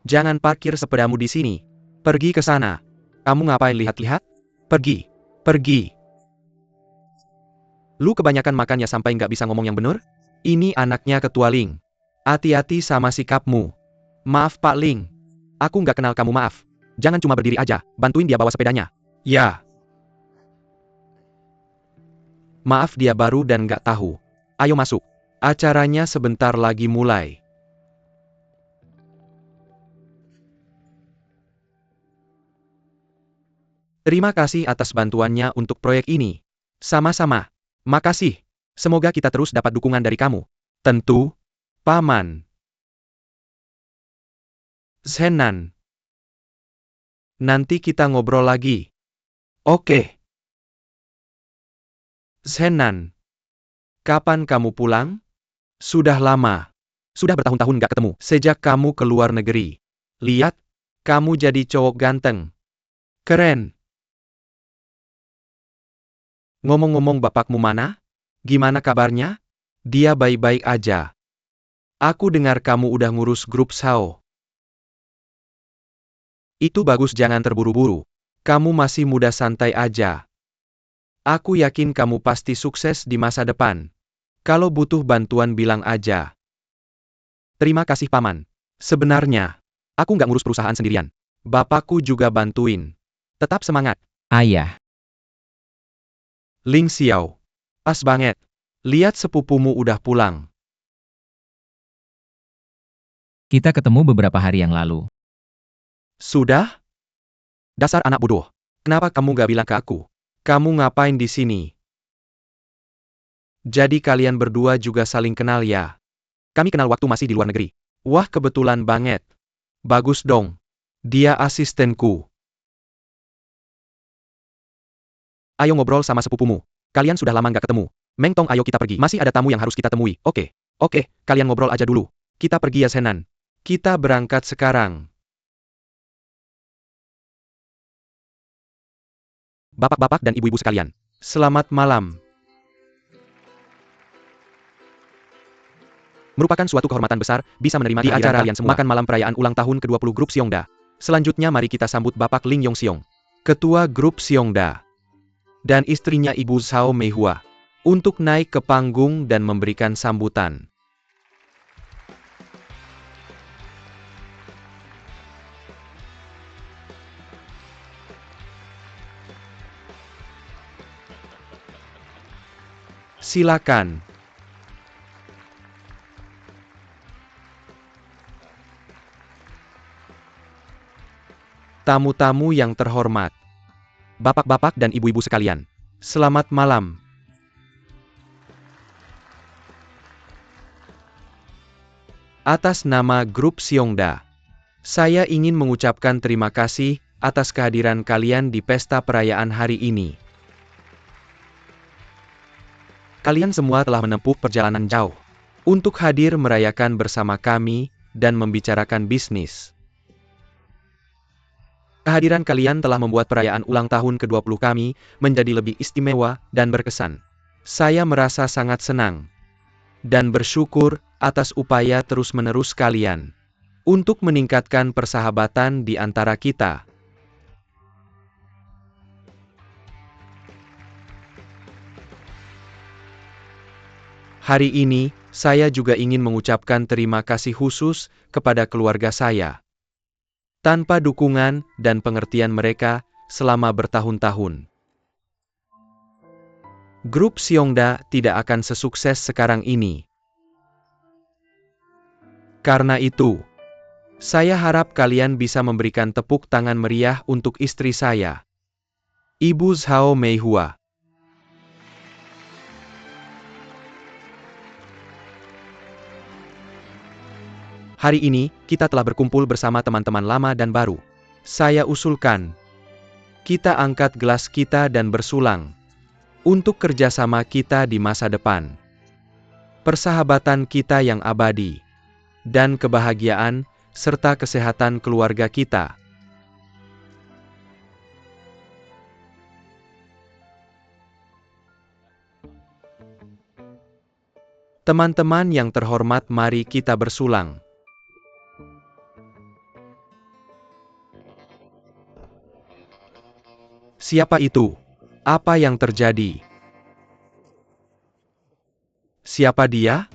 Jangan parkir sepedamu di sini. Pergi ke sana. Kamu ngapain lihat-lihat? Pergi. Pergi. Lu kebanyakan makan ya sampai nggak bisa ngomong yang bener? Ini anaknya Ketua Ling. Hati-hati sama sikapmu. Maaf Pak Ling. Aku nggak kenal kamu, maaf. Jangan cuma berdiri aja, bantuin dia bawa sepedanya. Ya. Maaf, dia baru dan nggak tahu. Ayo masuk. Acaranya sebentar lagi mulai. Terima kasih atas bantuannya untuk proyek ini. Sama-sama. Makasih. Semoga kita terus dapat dukungan dari kamu. Tentu, Paman. Zenan. Nanti kita ngobrol lagi. Oke. Zenan. Kapan kamu pulang? Sudah lama. Sudah bertahun-tahun nggak ketemu. Sejak kamu ke luar negeri. Lihat, kamu jadi cowok ganteng. Keren. Ngomong-ngomong, bapakmu mana? Gimana kabarnya? Dia baik-baik aja. Aku dengar kamu udah ngurus grup Sao. Itu bagus, jangan terburu-buru. Kamu masih muda, santai aja. Aku yakin kamu pasti sukses di masa depan. Kalau butuh bantuan bilang aja. Terima kasih Paman. Sebenarnya, aku nggak ngurus perusahaan sendirian. Bapakku juga bantuin. Tetap semangat. Ayah. Ling Xiao. Pas banget. Lihat sepupumu udah pulang. Kita ketemu beberapa hari yang lalu. Sudah? Dasar anak bodoh. Kenapa kamu gak bilang ke aku? Kamu ngapain di sini? Jadi kalian berdua juga saling kenal ya? Kami kenal waktu masih di luar negeri. Wah, kebetulan banget. Bagus dong. Dia asistenku. Ayo ngobrol sama sepupumu. Kalian sudah lama nggak ketemu. Meng Tong, ayo kita pergi. Masih ada tamu yang harus kita temui. Oke. Oke, kalian ngobrol aja dulu. Kita pergi ya Zenan. Kita berangkat sekarang. Bapak-bapak dan ibu-ibu sekalian. Selamat malam. Merupakan suatu kehormatan besar bisa menerima di acara kalian semua. Makan malam perayaan ulang tahun ke-20 grup Xiongda. Selanjutnya mari kita sambut Bapak Ling Yongxiong, Ketua grup Xiongda. Dan istrinya Ibu Sao Meihua, untuk naik ke panggung dan memberikan sambutan. Silakan. Tamu-tamu yang terhormat. Bapak-bapak dan ibu-ibu sekalian, selamat malam. Atas nama grup Xiongda, saya ingin mengucapkan terima kasih atas kehadiran kalian di pesta perayaan hari ini. Kalian semua telah menempuh perjalanan jauh untuk hadir merayakan bersama kami dan membicarakan bisnis. Kehadiran kalian telah membuat perayaan ulang tahun ke-20 kami menjadi lebih istimewa dan berkesan. Saya merasa sangat senang dan bersyukur atas upaya terus-menerus kalian untuk meningkatkan persahabatan di antara kita. Hari ini, saya juga ingin mengucapkan terima kasih khusus kepada keluarga saya. Tanpa dukungan dan pengertian mereka selama bertahun-tahun, grup Xiongda tidak akan sesukses sekarang ini. Karena itu, saya harap kalian bisa memberikan tepuk tangan meriah untuk istri saya, Ibu Zhao Meihua. Hari ini, kita telah berkumpul bersama teman-teman lama dan baru. Saya usulkan, kita angkat gelas kita dan bersulang untuk kerjasama kita di masa depan, persahabatan kita yang abadi, dan kebahagiaan serta kesehatan keluarga kita. Teman-teman yang terhormat, mari kita bersulang. Siapa itu? Apa yang terjadi? Siapa dia?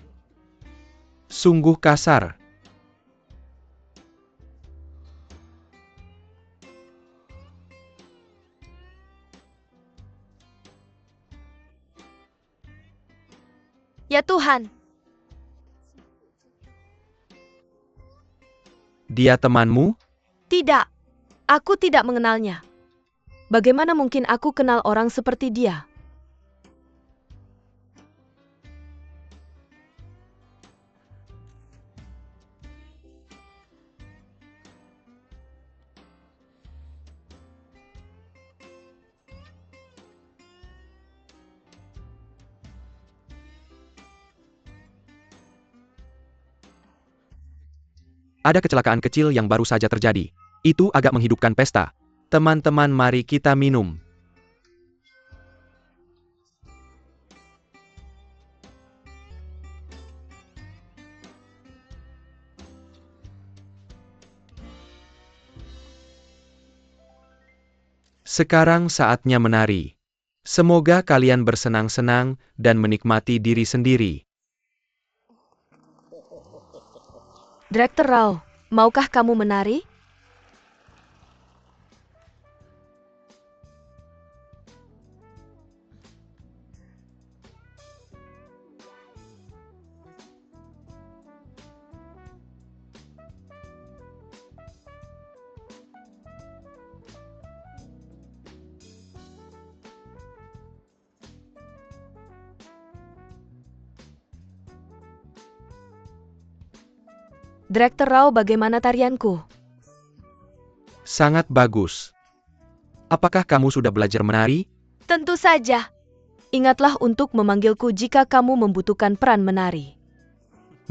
Sungguh kasar. Ya Tuhan, Dia temanmu? tidak. Aku tidak mengenalnya. Bagaimana mungkin aku kenal orang seperti dia? Ada kecelakaan kecil yang baru saja terjadi. Itu agak menghidupkan pesta. Teman-teman, mari kita minum. Sekarang saatnya menari. Semoga kalian bersenang-senang dan menikmati diri sendiri. Direktur Rao, maukah kamu menari? Direktur Rao, bagaimana tarianku? Sangat bagus. Apakah kamu sudah belajar menari? Tentu saja. Ingatlah untuk memanggilku jika kamu membutuhkan peran menari.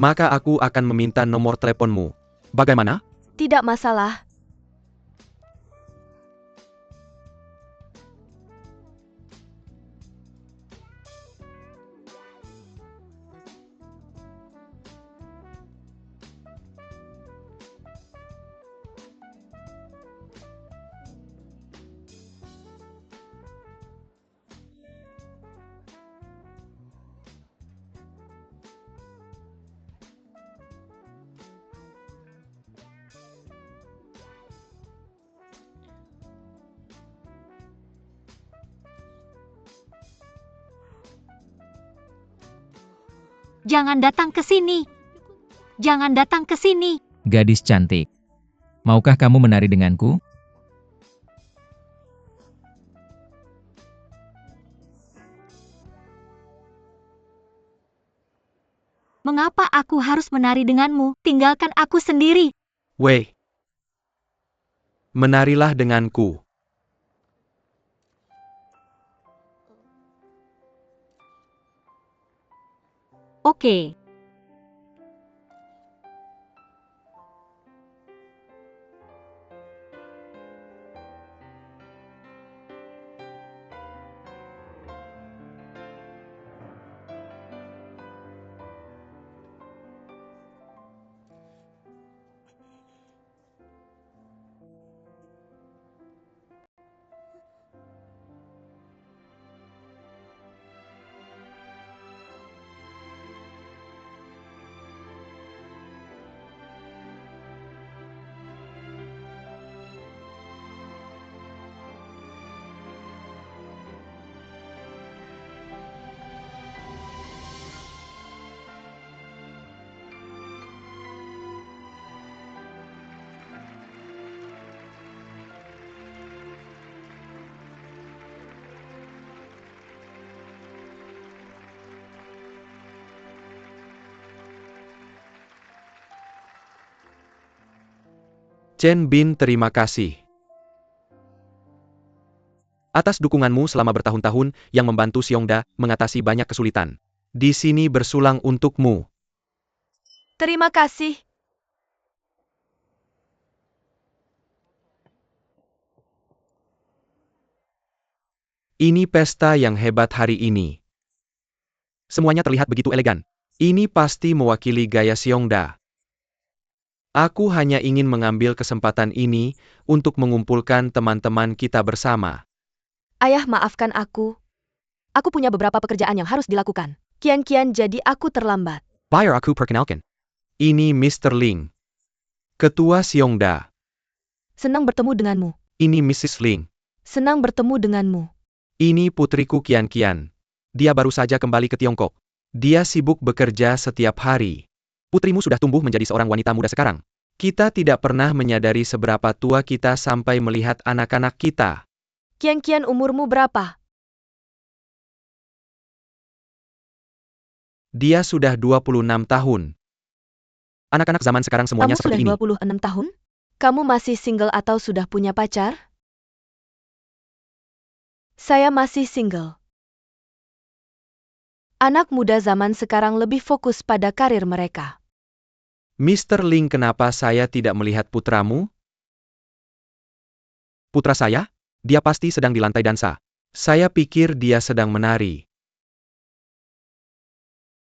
Maka aku akan meminta nomor teleponmu. Bagaimana? Tidak masalah. Jangan datang ke sini. Jangan datang ke sini. Gadis cantik. Maukah kamu menari denganku? Mengapa aku harus menari denganmu? Tinggalkan aku sendiri. Wei. Menarilah denganku. Oke. Chen Bin, terima kasih atas dukunganmu selama bertahun-tahun yang membantu Xiongda mengatasi banyak kesulitan. Di sini bersulang untukmu. Terima kasih. Ini pesta yang hebat hari ini. Semuanya terlihat begitu elegan. Ini pasti mewakili gaya Xiongda. Aku hanya ingin mengambil kesempatan ini untuk mengumpulkan teman-teman kita bersama. Ayah, maafkan aku. Aku punya beberapa pekerjaan yang harus dilakukan. Kian-kian jadi aku terlambat. Biar aku perkenalkan. Ini Mr. Ling, Ketua Xiongda. Senang bertemu denganmu. Ini Mrs. Ling. Senang bertemu denganmu. Ini putriku Kian-kian. Dia baru saja kembali ke Tiongkok. Dia sibuk bekerja setiap hari. Putrimu sudah tumbuh menjadi seorang wanita muda sekarang. Kita tidak pernah menyadari seberapa tua kita sampai melihat anak-anak kita. Kian-kian, umurmu berapa? Dia sudah 26 tahun. Anak-anak zaman sekarang semuanya Kamu sudah seperti ini. 26 tahun? Kamu masih single atau sudah punya pacar? Saya masih single. Anak muda zaman sekarang lebih fokus pada karir mereka. Mr. Ling, kenapa saya tidak melihat putramu? Putra saya? Dia pasti sedang di lantai dansa. Saya pikir dia sedang menari.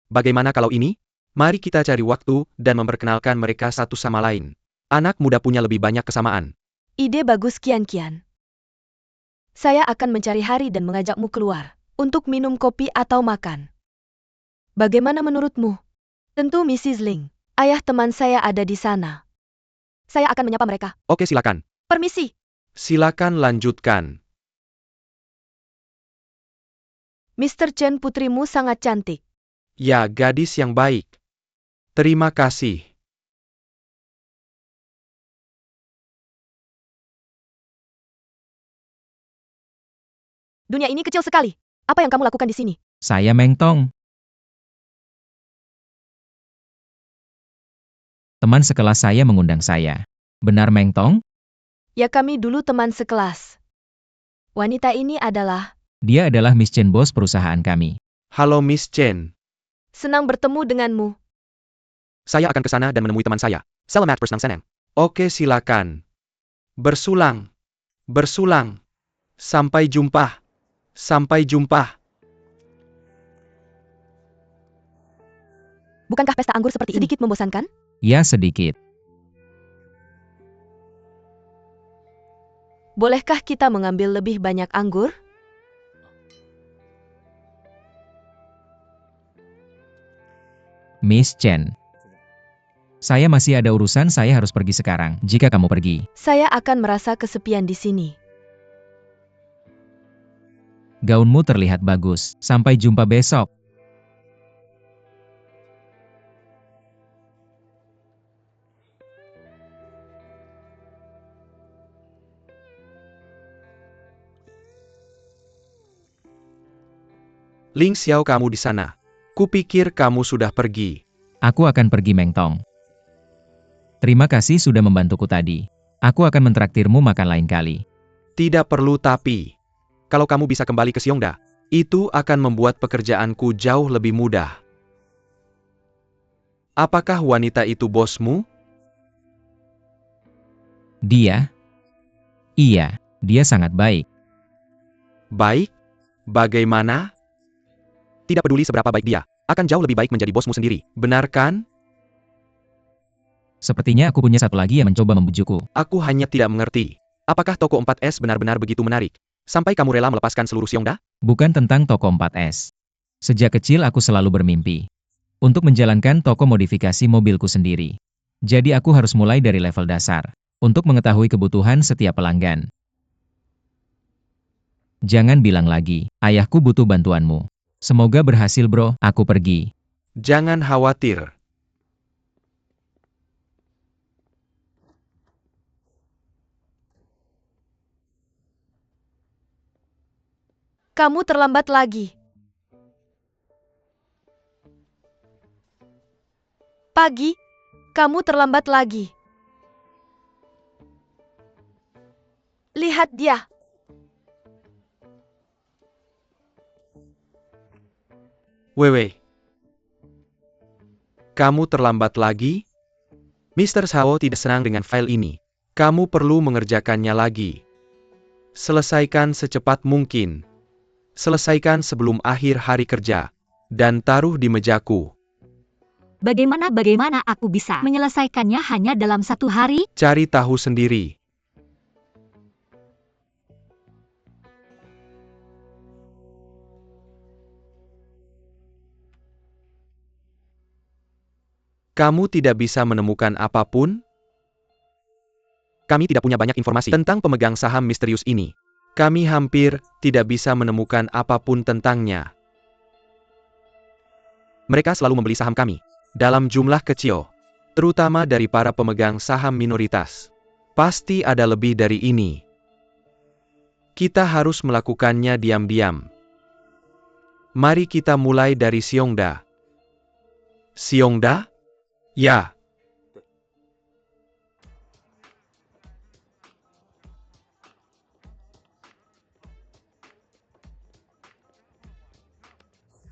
Bagaimana kalau ini? Mari kita cari waktu dan memperkenalkan mereka satu sama lain. Anak muda punya lebih banyak kesamaan. Ide bagus, Kian-kian. Saya akan mencari hari dan mengajakmu keluar untuk minum kopi atau makan. Bagaimana menurutmu? Tentu Mrs. Ling. Ayah teman saya ada di sana. Saya akan menyapa mereka. Oke, silakan. Permisi. Silakan lanjutkan. Mr. Chen, putrimu sangat cantik. Ya, gadis yang baik. Terima kasih. Dunia ini kecil sekali. Apa yang kamu lakukan di sini? Saya Meng Tong. Teman sekelas saya mengundang saya. Benar Meng Tong? Ya, kami dulu teman sekelas. Wanita ini adalah... Dia adalah Miss Chen, bos perusahaan kami. Halo Miss Chen. Senang bertemu denganmu. Saya akan ke sana dan menemui teman saya. Selamat bersenang senang. Oke, silakan. Bersulang. Bersulang. Sampai jumpa. Sampai jumpa. Bukankah pesta anggur seperti ini sedikit membosankan? Ya, sedikit. Bolehkah kita mengambil lebih banyak anggur? Miss Chen. Saya masih ada urusan, saya harus pergi sekarang. Jika kamu pergi, Saya akan merasa kesepian di sini. gaunmu terlihat bagus. Sampai jumpa besok. Ling Xiao, kamu di sana. Kupikir kamu sudah pergi. Aku akan pergi Mengtong. Terima kasih sudah membantuku tadi. Aku akan mentraktirmu makan lain kali. Tidak perlu tapi. Kalau kamu bisa kembali ke Seongda, itu akan membuat pekerjaanku jauh lebih mudah. Apakah wanita itu bosmu? Dia? Iya, dia sangat baik. Baik? Bagaimana? Tidak peduli seberapa baik dia, akan jauh lebih baik menjadi bosmu sendiri, benar kan? Sepertinya aku punya satu lagi yang mencoba membujukku. Aku hanya tidak mengerti. Apakah toko 4S benar-benar begitu menarik? Sampai kamu rela melepaskan seluruh Seongda? Bukan tentang toko 4S. Sejak kecil aku selalu bermimpi untuk menjalankan toko modifikasi mobilku sendiri. Jadi aku harus mulai dari level dasar untuk mengetahui kebutuhan setiap pelanggan. Jangan bilang lagi, ayahku butuh bantuanmu. Semoga berhasil bro, aku pergi. Jangan khawatir. Kamu terlambat lagi. Pagi, kamu terlambat lagi. Lihat dia. Wewe. Kamu terlambat lagi? Mr. Sao tidak senang dengan file ini. Kamu perlu mengerjakannya lagi. Selesaikan secepat mungkin. Selesaikan sebelum akhir hari kerja. Dan taruh di mejaku. Bagaimana aku bisa menyelesaikannya hanya dalam 1 hari? Cari tahu sendiri. Kamu tidak bisa menemukan apapun? Kami tidak punya banyak informasi tentang pemegang saham misterius ini. Kami hampir tidak bisa menemukan apapun tentangnya. Mereka selalu membeli saham kami dalam jumlah kecil, terutama dari para pemegang saham minoritas. Pasti ada lebih dari ini. Kita harus melakukannya diam-diam. Mari kita mulai dari Seongda. Seongda? Ya.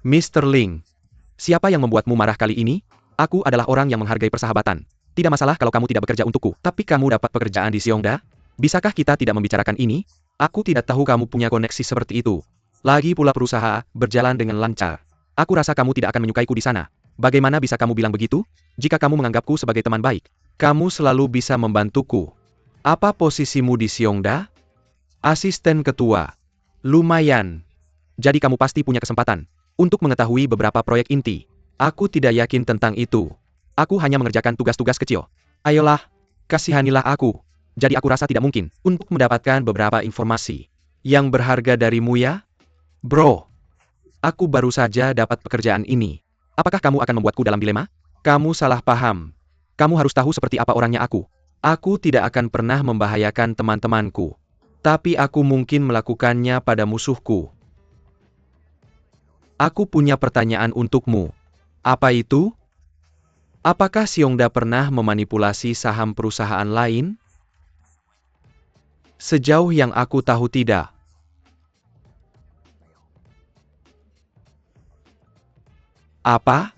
Mr. Ling, siapa yang membuatmu marah kali ini? Aku adalah orang yang menghargai persahabatan. Tidak masalah kalau kamu tidak bekerja untukku, tapi kamu dapat pekerjaan di Seongda? Bisakah kita tidak membicarakan ini? Aku tidak tahu kamu punya koneksi seperti itu. Lagi pula perusahaan berjalan dengan lancar. Aku rasa kamu tidak akan menyukaiku di sana. Bagaimana bisa kamu bilang begitu? Jika kamu menganggapku sebagai teman baik, kamu selalu bisa membantuku. Apa posisimu di Seongda? Asisten ketua. Lumayan. Jadi kamu pasti punya kesempatan untuk mengetahui beberapa proyek inti. Aku tidak yakin tentang itu. Aku hanya mengerjakan tugas-tugas kecil. Ayolah, kasihanilah aku. Jadi aku rasa tidak mungkin untuk mendapatkan beberapa informasi yang berharga darimu ya? Bro, aku baru saja dapat pekerjaan ini. Apakah kamu akan membuatku dalam dilema? Kamu salah paham. Kamu harus tahu seperti apa orangnya aku. Aku tidak akan pernah membahayakan teman-temanku. Tapi aku mungkin melakukannya pada musuhku. Aku punya pertanyaan untukmu. Apa itu? Apakah Seongda pernah memanipulasi saham perusahaan lain? Sejauh yang aku tahu tidak. Apa?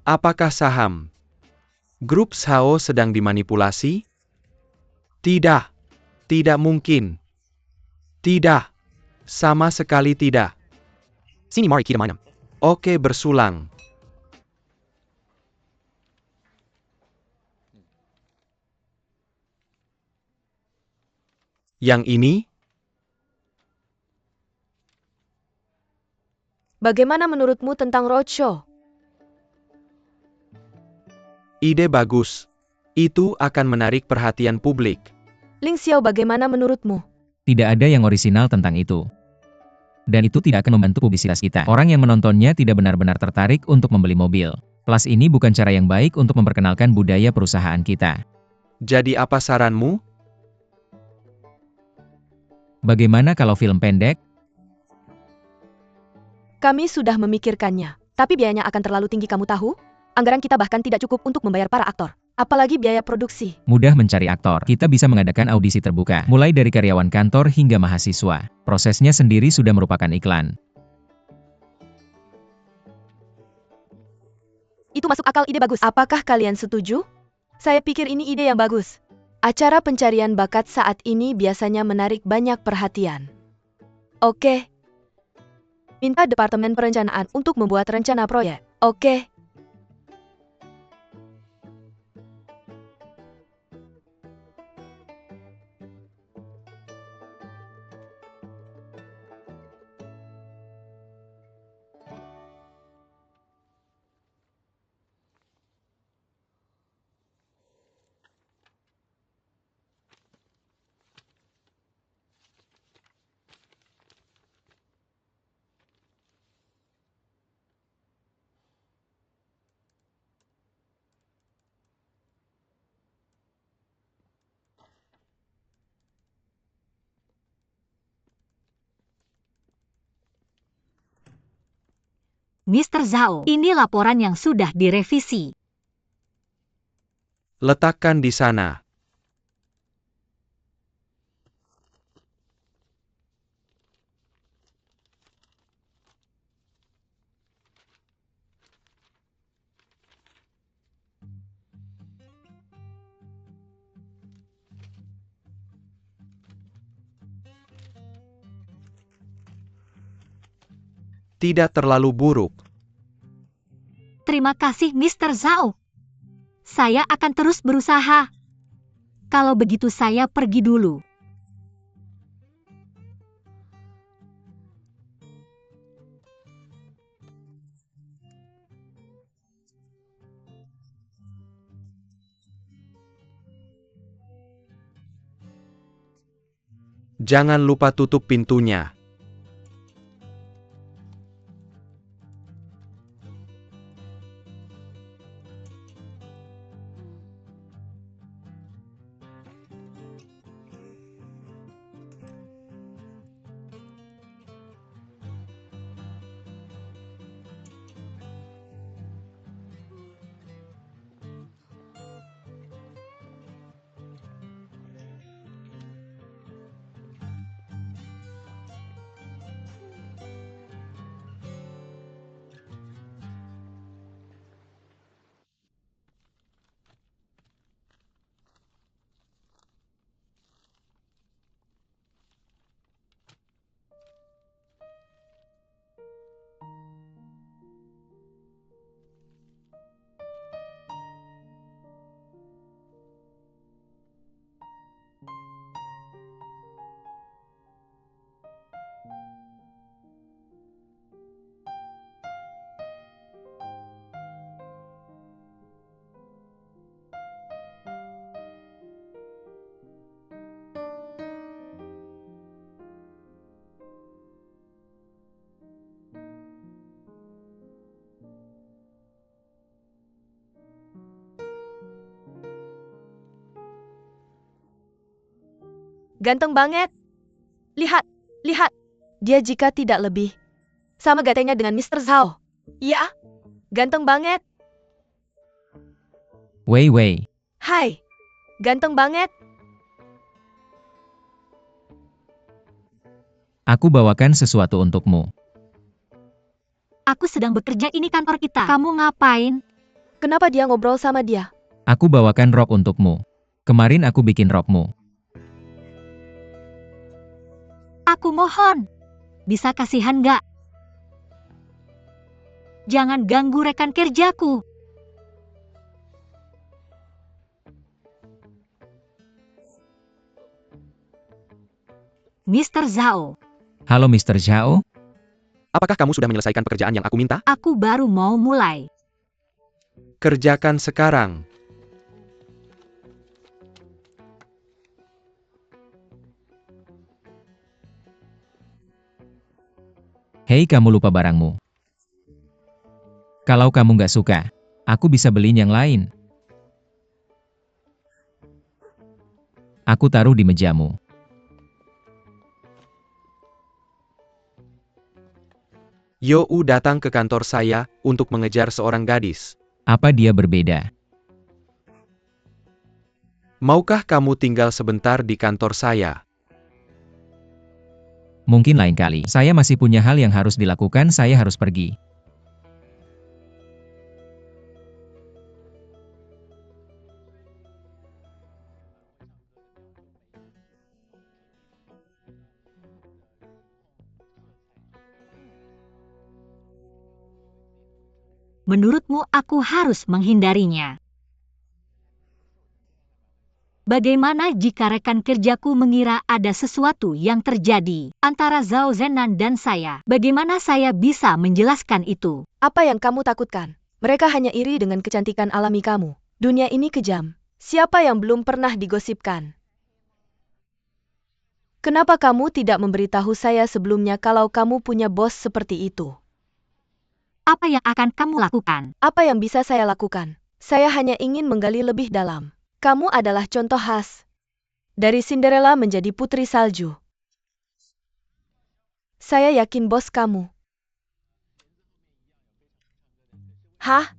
Apakah saham grup Sao sedang dimanipulasi? Tidak. Tidak mungkin. Tidak. Sama sekali tidak. Sini mari kita mana? Oke, bersulang. Yang ini? Bagaimana menurutmu tentang roadshow? Ide bagus. Itu akan menarik perhatian publik. Ling Xiao, bagaimana menurutmu? Tidak ada yang orisinal tentang itu. Dan itu tidak akan membantu publisitas kita. Orang yang menontonnya tidak benar-benar tertarik untuk membeli mobil. Kelas ini bukan cara yang baik untuk memperkenalkan budaya perusahaan kita. Jadi apa saranmu? Bagaimana kalau film pendek? Kami sudah memikirkannya, tapi biayanya akan terlalu tinggi, kamu tahu? Anggaran kita bahkan tidak cukup untuk membayar para aktor. Apalagi biaya produksi. Mudah mencari aktor. Kita bisa mengadakan audisi terbuka, mulai dari karyawan kantor hingga mahasiswa. Prosesnya sendiri sudah merupakan iklan. Itu masuk akal, ide bagus. Apakah kalian setuju? Saya pikir ini ide yang bagus. Acara pencarian bakat saat ini biasanya menarik banyak perhatian. Oke. Minta Departemen Perencanaan untuk membuat rencana proyek. Oke. Mr. Zhao, ini laporan yang sudah direvisi. Letakkan di sana. Tidak terlalu buruk. Terima kasih, Mr. Zhao. Saya akan terus berusaha. Kalau begitu saya pergi dulu. Jangan lupa tutup pintunya. Ganteng banget. Lihat, lihat. Dia jika tidak lebih. Sama gantengnya dengan Mr. Zhao. Iya, ganteng banget. Wei. Hai, ganteng banget. Aku bawakan sesuatu untukmu. Aku sedang bekerja, ini kantor kita. Kamu ngapain? Kenapa dia ngobrol sama dia? Aku bawakan rok untukmu. Kemarin aku bikin rokmu. Aku mohon. Bisa kasihan nggak? Jangan ganggu rekan kerjaku. Mr. Zhao, Halo Mr. Zhao, Apakah kamu sudah menyelesaikan pekerjaan yang aku minta? aku baru mau mulai. Kerjakan sekarang. hei kamu lupa barangmu. Kalau kamu nggak suka, aku bisa beliin yang lain. Aku taruh di mejamu. You datang ke kantor saya untuk mengejar seorang gadis. Apa dia berbeda? Maukah kamu tinggal sebentar di kantor saya? Mungkin lain kali. Saya masih punya hal yang harus dilakukan, saya harus pergi. Menurutmu aku harus menghindarinya. Bagaimana jika rekan kerjaku mengira ada sesuatu yang terjadi antara Zhao Zenan dan saya? Bagaimana saya bisa menjelaskan itu? Apa yang kamu takutkan? Mereka hanya iri dengan kecantikan alami kamu. Dunia ini kejam. Siapa yang belum pernah digosipkan? Kenapa kamu tidak memberitahu saya sebelumnya kalau kamu punya bos seperti itu? Apa yang akan kamu lakukan? Apa yang bisa saya lakukan? Saya hanya ingin menggali lebih dalam. Kamu adalah contoh khas. Dari Cinderella menjadi putri salju. Saya yakin bos kamu. Hah?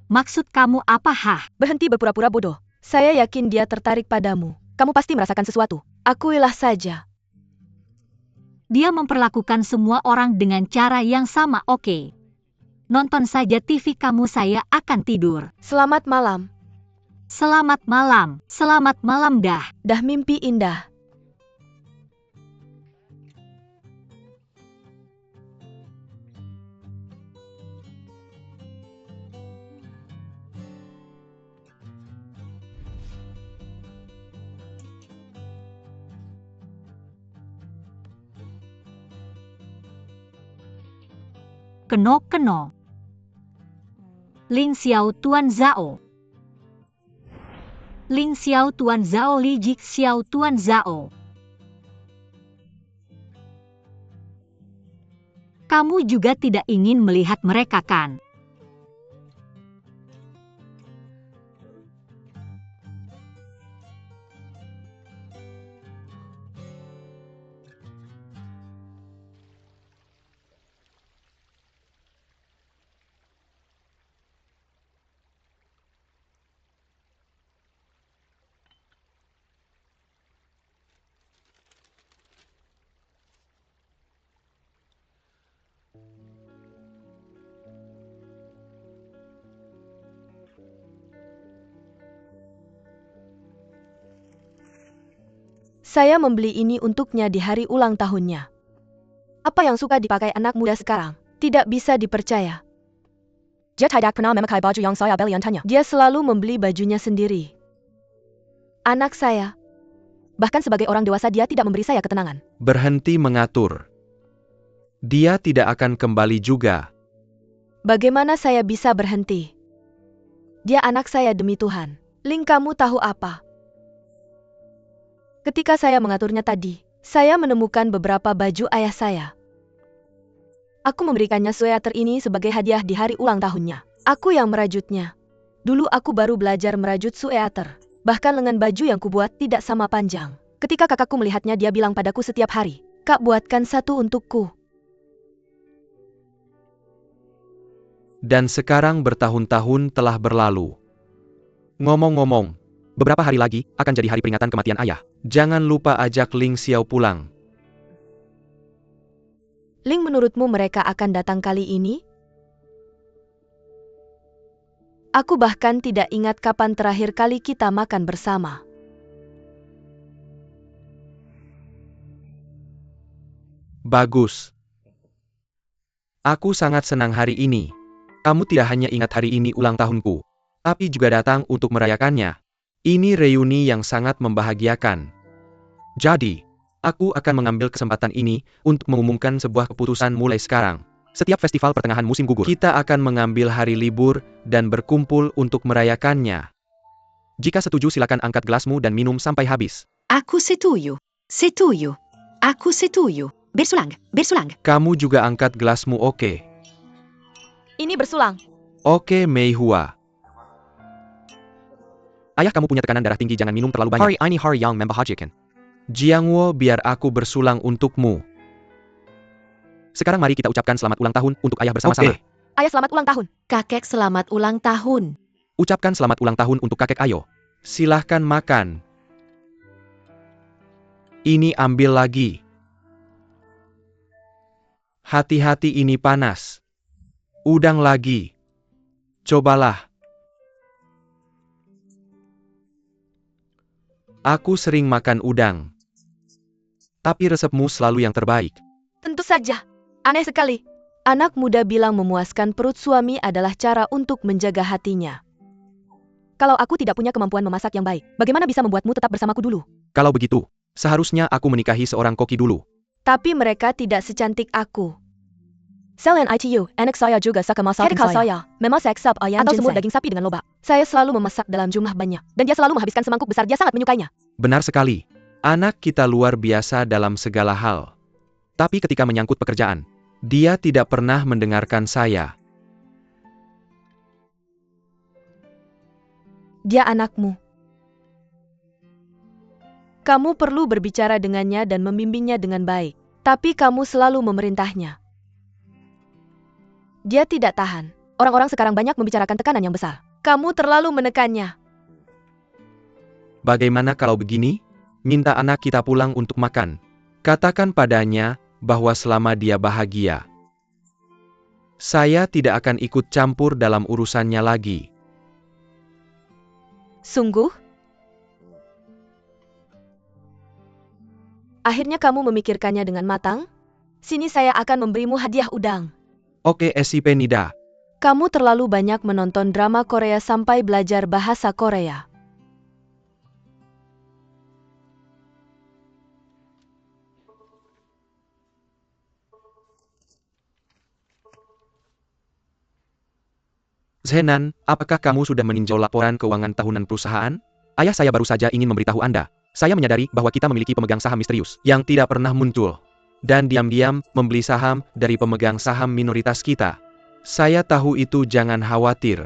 Maksud kamu apa, Hah? Berhenti berpura-pura bodoh. Saya yakin dia tertarik padamu. Kamu pasti merasakan sesuatu. Akuilah saja. Dia memperlakukan semua orang dengan cara yang sama, oke. Nonton saja TV kamu, saya akan tidur. Selamat malam. Selamat malam. Selamat malam dah. Dah mimpi indah. Keno. Ling Xiao Tuan Zhao. Ling Xiao Tuan Zhao, Li Jik Xiao Tuan Zhao. Kamu juga tidak ingin melihat mereka, kan? Saya membeli ini untuknya di hari ulang tahunnya. Apa yang suka dipakai anak muda sekarang? Tidak bisa dipercaya. Dia tidak pernah memakai baju yang saya beli untuknya. Dia selalu membeli bajunya sendiri. Anak saya. Bahkan sebagai orang dewasa dia tidak memberi saya ketenangan. Berhenti mengatur. Dia tidak akan kembali juga. Bagaimana saya bisa berhenti? Dia anak saya demi Tuhan. Ling, kamu tahu apa? Ketika saya mengaturnya tadi, saya menemukan beberapa baju ayah saya. Aku memberikannya sweater ini sebagai hadiah di hari ulang tahunnya. Aku yang merajutnya. Dulu aku baru belajar merajut sweater. Bahkan lengan baju yang kubuat tidak sama panjang. Ketika kakakku melihatnya, dia bilang padaku setiap hari, "Kak, buatkan satu untukku." Dan sekarang bertahun-tahun telah berlalu. Ngomong-ngomong, beberapa hari lagi akan jadi hari peringatan kematian ayah. Jangan lupa ajak Ling Xiao pulang. Ling, menurutmu mereka akan datang kali ini? Aku bahkan tidak ingat kapan terakhir kali kita makan bersama. Bagus. Aku sangat senang hari ini. Kamu tidak hanya ingat hari ini ulang tahunku, tapi juga datang untuk merayakannya. Ini reuni yang sangat membahagiakan. Jadi, aku akan mengambil kesempatan ini untuk mengumumkan sebuah keputusan mulai sekarang. Setiap festival pertengahan musim gugur, kita akan mengambil hari libur dan berkumpul untuk merayakannya. Jika setuju, silakan angkat gelasmu dan minum sampai habis. Aku setuju. Setuju. Aku setuju. Bersulang. Kamu juga angkat gelasmu, oke? Ini bersulang. Oke, Mei Hua. Ayah kamu punya tekanan darah tinggi, jangan minum terlalu banyak. Hari ini hari yang membahagiakan. Jiangwo, biar aku bersulang untukmu. Sekarang mari kita ucapkan selamat ulang tahun untuk ayah bersama-sama. Oke. Ayah selamat ulang tahun. Kakek selamat ulang tahun. Ucapkan selamat ulang tahun untuk kakek ayo. Silahkan makan. Ini ambil lagi. Hati-hati ini panas. Udang lagi. Cobalah. Aku sering makan udang. Tapi resepmu selalu yang terbaik. Tentu saja. Aneh sekali. Anak muda bilang memuaskan perut suami adalah cara untuk menjaga hatinya. Kalau aku tidak punya kemampuan memasak yang baik, bagaimana bisa membuatmu tetap bersamaku dulu? Kalau begitu, seharusnya aku menikahi seorang koki dulu. Tapi mereka tidak secantik aku. Selain itu, anak saya juga suka masakan saya. Memang seksap ayam atau semur daging sapi dengan lobak. Saya selalu memasak dalam jumlah banyak, dan dia selalu menghabiskan semangkuk besar. Dia sangat menyukainya. Benar sekali. Anak kita luar biasa dalam segala hal. Tapi ketika menyangkut pekerjaan, dia tidak pernah mendengarkan saya. Dia anakmu. Kamu perlu berbicara dengannya dan membimbingnya dengan baik. Tapi kamu selalu memerintahnya. Dia tidak tahan. Orang-orang sekarang banyak membicarakan tekanan yang besar. Kamu terlalu menekannya. Bagaimana kalau begini? Minta anak kita pulang untuk makan. Katakan padanya bahwa selama dia bahagia, saya tidak akan ikut campur dalam urusannya lagi. Sungguh? Akhirnya kamu memikirkannya dengan matang? Sini saya akan memberimu hadiah udang. Oke, SIP Nida. Kamu terlalu banyak menonton drama Korea sampai belajar bahasa Korea. Zenan, apakah kamu sudah meninjau laporan keuangan tahunan perusahaan? Ayah saya baru saja ingin memberitahu Anda. Saya menyadari bahwa kita memiliki pemegang saham misterius yang tidak pernah muncul. Dan diam-diam membeli saham dari pemegang saham minoritas kita. Saya tahu itu, jangan khawatir.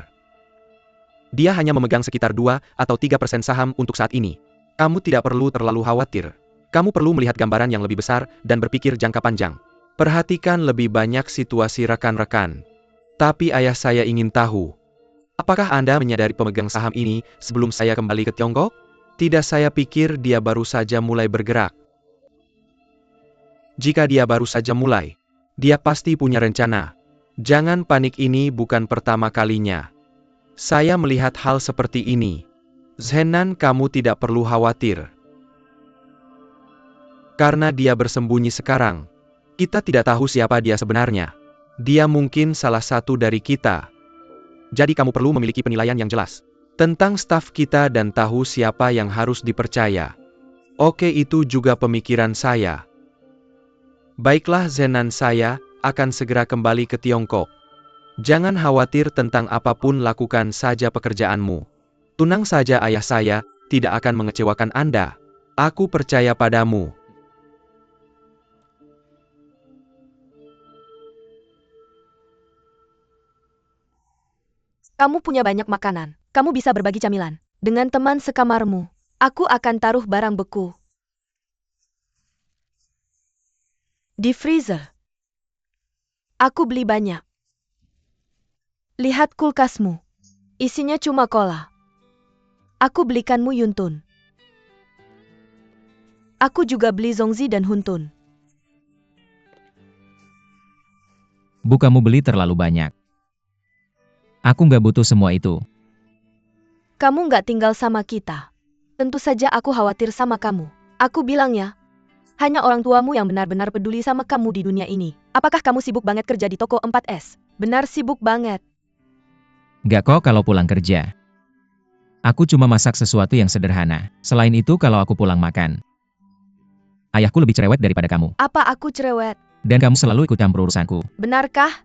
Dia hanya memegang sekitar 2 atau 3% saham untuk saat ini. Kamu tidak perlu terlalu khawatir. Kamu perlu melihat gambaran yang lebih besar dan berpikir jangka panjang. Perhatikan lebih banyak situasi rekan-rekan. Tapi ayah saya ingin tahu, apakah Anda menyadari pemegang saham ini sebelum saya kembali ke Tiongkok? Tidak, saya pikir dia baru saja mulai bergerak. Jika dia baru saja mulai, dia pasti punya rencana. Jangan panik, ini bukan pertama kalinya. Saya melihat hal seperti ini. Zenan, kamu tidak perlu khawatir. Karena dia bersembunyi sekarang. Kita tidak tahu siapa dia sebenarnya. Dia mungkin salah satu dari kita. Jadi kamu perlu memiliki penilaian yang jelas tentang staf kita dan tahu siapa yang harus dipercaya. Oke, itu juga pemikiran saya. Baiklah Zenan, saya akan segera kembali ke Tiongkok. Jangan khawatir tentang apapun, lakukan saja pekerjaanmu. Tenang saja, ayah saya tidak akan mengecewakan Anda. Aku percaya padamu. Kamu punya banyak makanan. Kamu bisa berbagi camilan dengan teman sekamarmu. Aku akan taruh barang beku di freezer. Aku beli banyak. Lihat kulkasmu. Isinya cuma cola. Aku belikanmu Yuntun. Aku juga beli Zongzi dan Huntun. Bu, kamu beli terlalu banyak. Aku nggak butuh semua itu. Kamu nggak tinggal sama kita. Tentu saja aku khawatir sama kamu. Aku bilangnya, hanya orang tuamu yang benar-benar peduli sama kamu di dunia ini. Apakah kamu sibuk banget kerja di toko 4S? Benar sibuk banget. Nggak kok kalau pulang kerja. Aku cuma masak sesuatu yang sederhana. Selain itu kalau aku pulang makan. Ayahku lebih cerewet daripada kamu. Apa aku cerewet? Dan kamu selalu ikut campur urusanku. Benarkah?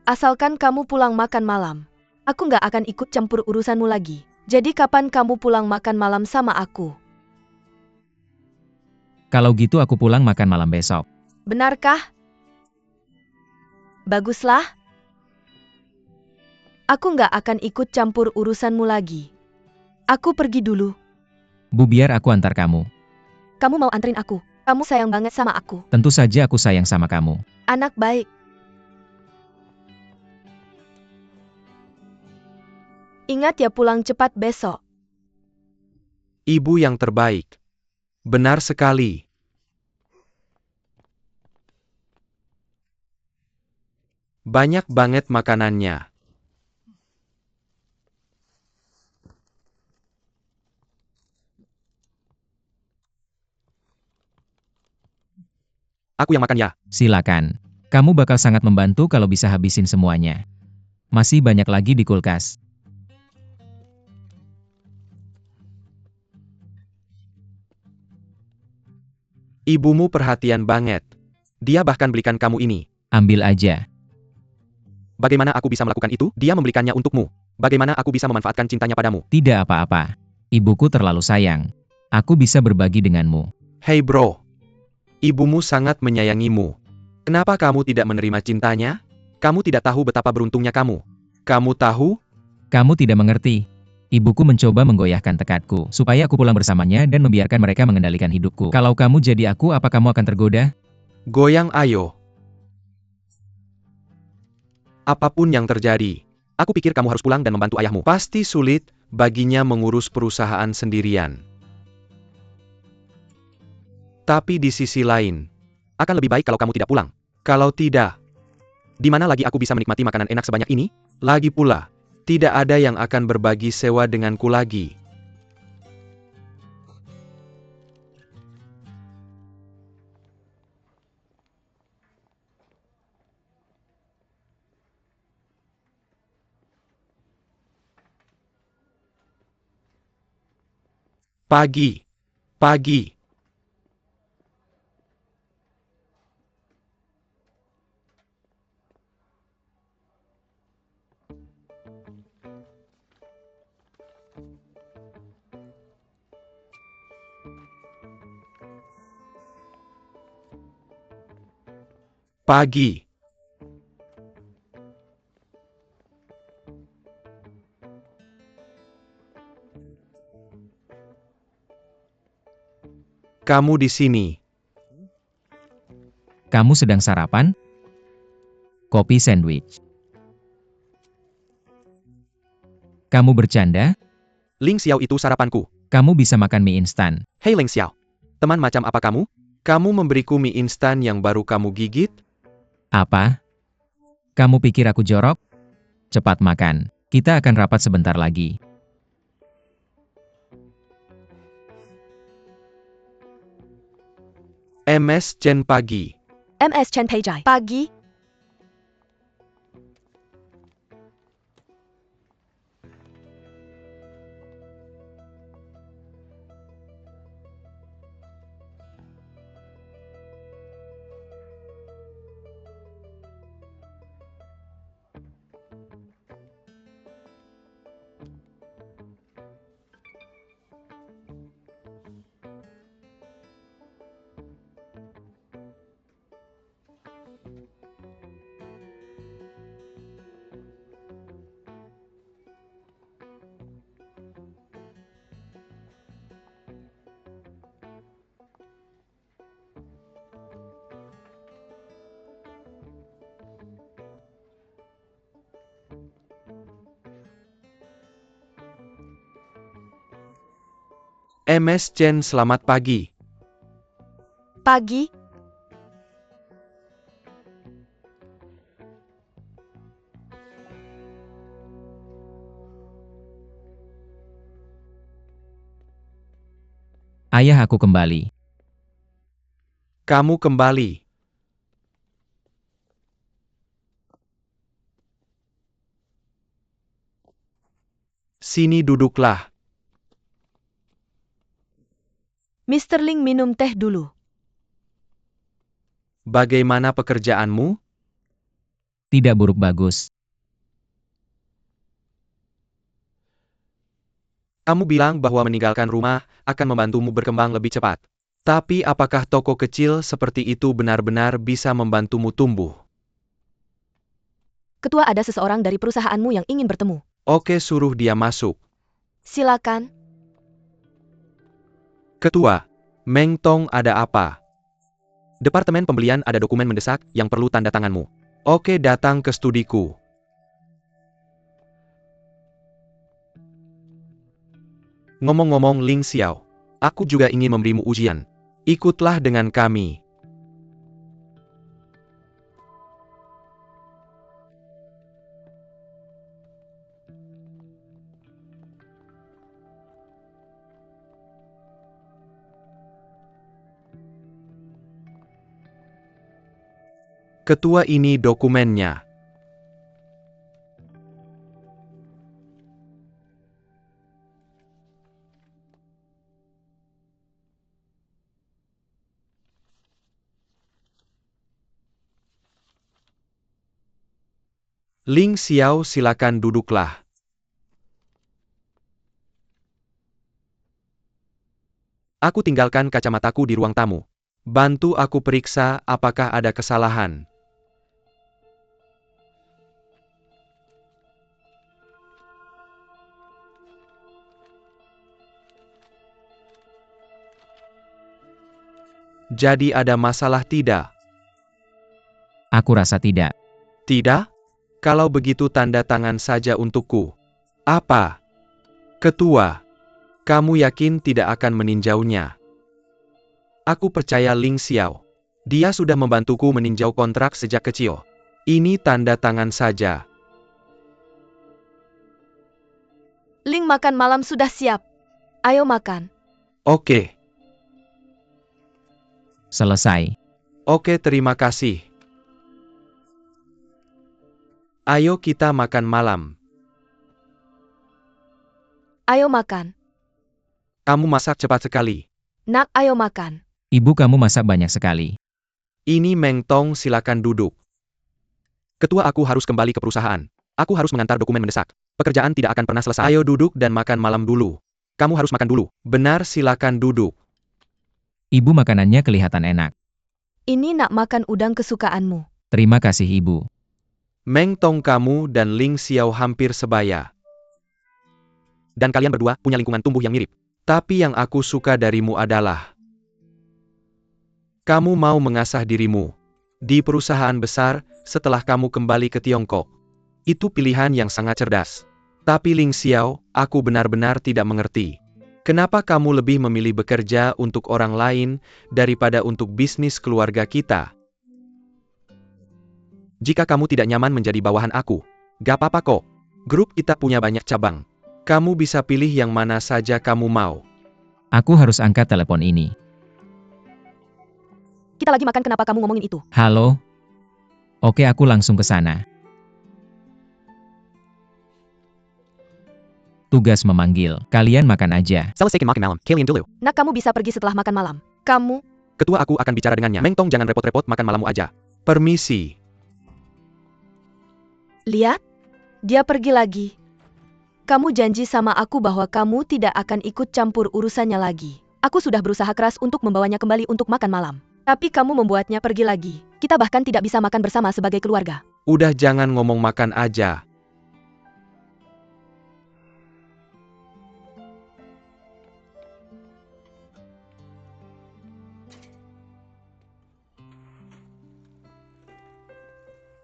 Asalkan kamu pulang makan malam. Aku nggak akan ikut campur urusanmu lagi. Jadi kapan kamu pulang makan malam sama aku? Kalau gitu aku pulang makan malam besok. Benarkah? Baguslah. Aku nggak akan ikut campur urusanmu lagi. Aku pergi dulu. Bu, biar aku antar kamu. Kamu mau anterin aku? Kamu sayang banget sama aku. Tentu saja aku sayang sama kamu. Anak baik. Ingat ya pulang cepat besok. Ibu yang terbaik. Benar sekali. Banyak banget makanannya. Aku yang makan ya. Silakan. Kamu bakal sangat membantu kalau bisa habisin semuanya. Masih banyak lagi di kulkas. Ibumu perhatian banget. Dia bahkan belikan kamu ini. Ambil aja. Bagaimana aku bisa melakukan itu? Dia membelikannya untukmu. Bagaimana aku bisa memanfaatkan cintanya padamu? Tidak apa-apa. Ibuku terlalu sayang. Aku bisa berbagi denganmu. Hei bro. Ibumu sangat menyayangimu. Kenapa kamu tidak menerima cintanya? Kamu tidak tahu betapa beruntungnya kamu. Kamu tahu? Kamu tidak mengerti. Ibuku mencoba menggoyahkan tekadku, supaya aku pulang bersamanya dan membiarkan mereka mengendalikan hidupku. Kalau kamu jadi aku, apa kamu akan tergoda? Goyang ayo. Apapun yang terjadi, aku pikir kamu harus pulang dan membantu ayahmu. Pasti sulit baginya mengurus perusahaan sendirian. Tapi di sisi lain, akan lebih baik kalau kamu tidak pulang. Kalau tidak, di mana lagi aku bisa menikmati makanan enak sebanyak ini? Lagi pula, tidak ada yang akan berbagi sewa denganku lagi. Pagi. Pagi. Pagi. Kamu di sini. Kamu sedang sarapan? Kopi sandwich. Kamu bercanda? Ling Xiao itu sarapanku. Kamu bisa makan mie instan. Hei Ling Xiao. Teman macam apa kamu? Kamu memberiku mie instan yang baru kamu gigit? Apa? Kamu pikir aku jorok? Cepat makan. Kita akan rapat sebentar lagi. MS Chen pagi. MS Chen Peijai. Pagi. MS Chen selamat pagi. Pagi. Ayah aku kembali. Kamu kembali. Sini duduklah. Mr. Ling minum teh dulu. Bagaimana pekerjaanmu? Tidak buruk bagus. Kamu bilang bahwa meninggalkan rumah akan membantumu berkembang lebih cepat. Tapi apakah toko kecil seperti itu benar-benar bisa membantumu tumbuh? Ketua, ada seseorang dari perusahaanmu yang ingin bertemu. Oke, suruh dia masuk. Silakan. Ketua, Meng Tong ada apa? Departemen pembelian ada dokumen mendesak yang perlu tanda tanganmu. Oke, datang ke studiku. Ngomong-ngomong Ling Xiao, aku juga ingin memberimu ujian. Ikutlah dengan kami. Ketua, ini dokumennya. Ling Xiao, silakan duduklah. Aku tinggalkan kacamataku di ruang tamu. Bantu aku periksa apakah ada kesalahan. Jadi ada masalah tidak? Aku rasa tidak. Tidak? Kalau begitu tanda tangan saja untukku. Apa? Ketua, kamu yakin tidak akan meninjaunya? Aku percaya Ling Xiao. Dia sudah membantuku meninjau kontrak sejak kecil. Ini tanda tangan saja. Ling, makan malam sudah siap. Ayo makan. Oke. Selesai. Oke, terima kasih. Ayo kita makan malam. Ayo makan. Kamu masak cepat sekali. Nak, ayo makan. Ibu, kamu masak banyak sekali. Ini Meng Tong, silakan duduk. Ketua, aku harus kembali ke perusahaan. Aku harus mengantar dokumen mendesak. Pekerjaan tidak akan pernah selesai. Ayo duduk dan makan malam dulu. Kamu harus makan dulu. Benar, silakan duduk. Ibu, makanannya kelihatan enak. Ini nak makan udang kesukaanmu. Terima kasih, Ibu. Meng Tong, kamu dan Ling Xiao hampir sebaya. Dan kalian berdua punya lingkungan tumbuh yang mirip. Tapi yang aku suka darimu adalah kamu mau mengasah dirimu di perusahaan besar setelah kamu kembali ke Tiongkok. Itu pilihan yang sangat cerdas. Tapi Ling Xiao, aku benar-benar tidak mengerti. Kenapa kamu lebih memilih bekerja untuk orang lain daripada untuk bisnis keluarga kita? Jika kamu tidak nyaman menjadi bawahan aku, gak apa-apa kok. Grup kita punya banyak cabang. Kamu bisa pilih yang mana saja kamu mau. Aku harus angkat telepon ini. Kita lagi makan, kenapa kamu ngomongin itu? Halo? Oke, aku langsung ke sana. Tugas memanggil. Kalian makan aja. Selesaikan makan malam, kalian dulu. Nak, kamu bisa pergi setelah makan malam. Kamu, Ketua, aku akan bicara dengannya. Meng Tong, jangan repot-repot, makan malammu aja. Permisi. lihat. Dia pergi lagi. Kamu janji sama aku bahwa kamu tidak akan ikut campur urusannya lagi. Aku sudah berusaha keras untuk membawanya kembali untuk makan malam. Tapi kamu membuatnya pergi lagi. Kita bahkan tidak bisa makan bersama sebagai keluarga. Udah, jangan ngomong makan aja.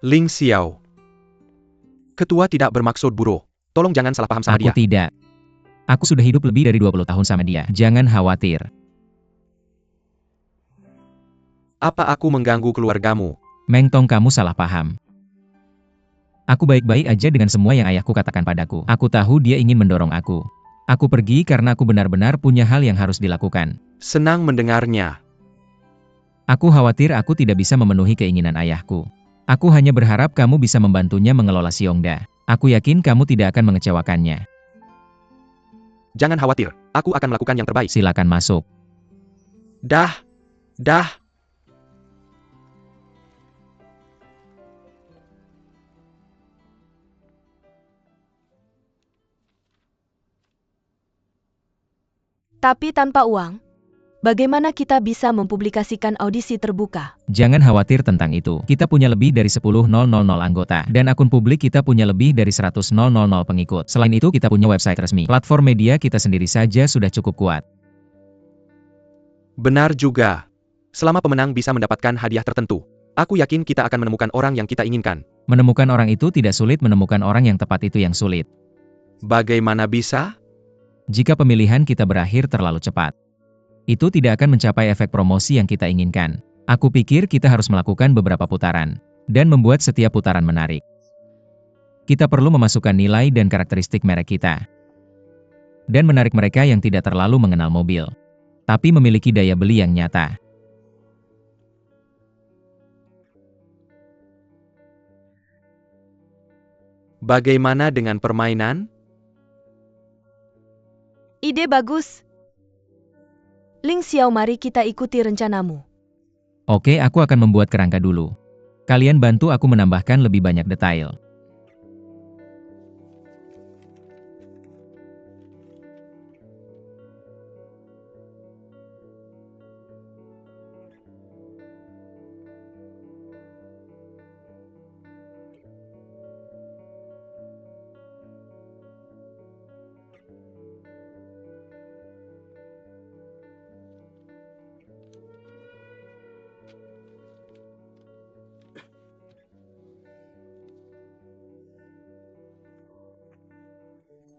Ling Xiao. Ketua tidak bermaksud buruk. Tolong jangan salah paham sama Aku dia. tidak. Aku sudah hidup lebih dari 20 tahun sama dia. Jangan khawatir. Apa aku mengganggu keluargamu? Meng Tong, kamu salah paham. Aku baik-baik aja dengan semua yang ayahku katakan padaku. Aku tahu dia ingin mendorong aku. Aku pergi karena aku benar-benar punya hal yang harus dilakukan. Senang mendengarnya. Aku khawatir aku tidak bisa memenuhi keinginan ayahku. Aku hanya berharap kamu bisa membantunya mengelola Xiongda. Aku yakin kamu tidak akan mengecewakannya. Jangan khawatir, aku akan melakukan yang terbaik. Silakan masuk. Dah. Tapi tanpa uang, bagaimana kita bisa mempublikasikan audisi terbuka? Jangan khawatir tentang itu. Kita punya lebih dari 10.000 anggota. Dan akun publik kita punya lebih dari 100.000 pengikut. Selain itu kita punya website resmi. Platform media kita sendiri saja sudah cukup kuat. Benar juga. Selama pemenang bisa mendapatkan hadiah tertentu, aku yakin kita akan menemukan orang yang kita inginkan. Menemukan orang itu tidak sulit, menemukan orang yang tepat itu yang sulit. Bagaimana bisa? Jika pemilihan kita berakhir terlalu cepat, itu tidak akan mencapai efek promosi yang kita inginkan. Aku pikir kita harus melakukan beberapa putaran, dan membuat setiap putaran menarik. Kita perlu memasukkan nilai dan karakteristik merek kita, dan menarik mereka yang tidak terlalu mengenal mobil, tapi memiliki daya beli yang nyata. Bagaimana dengan permainan? Ide bagus. Ling Xiao, mari kita ikuti rencanamu. Oke, aku akan membuat kerangka dulu. Kalian bantu aku menambahkan lebih banyak detail.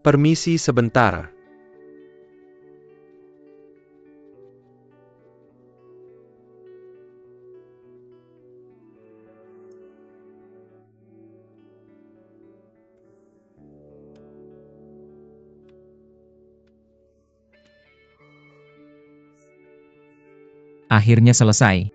Permisi sebentar. Akhirnya selesai.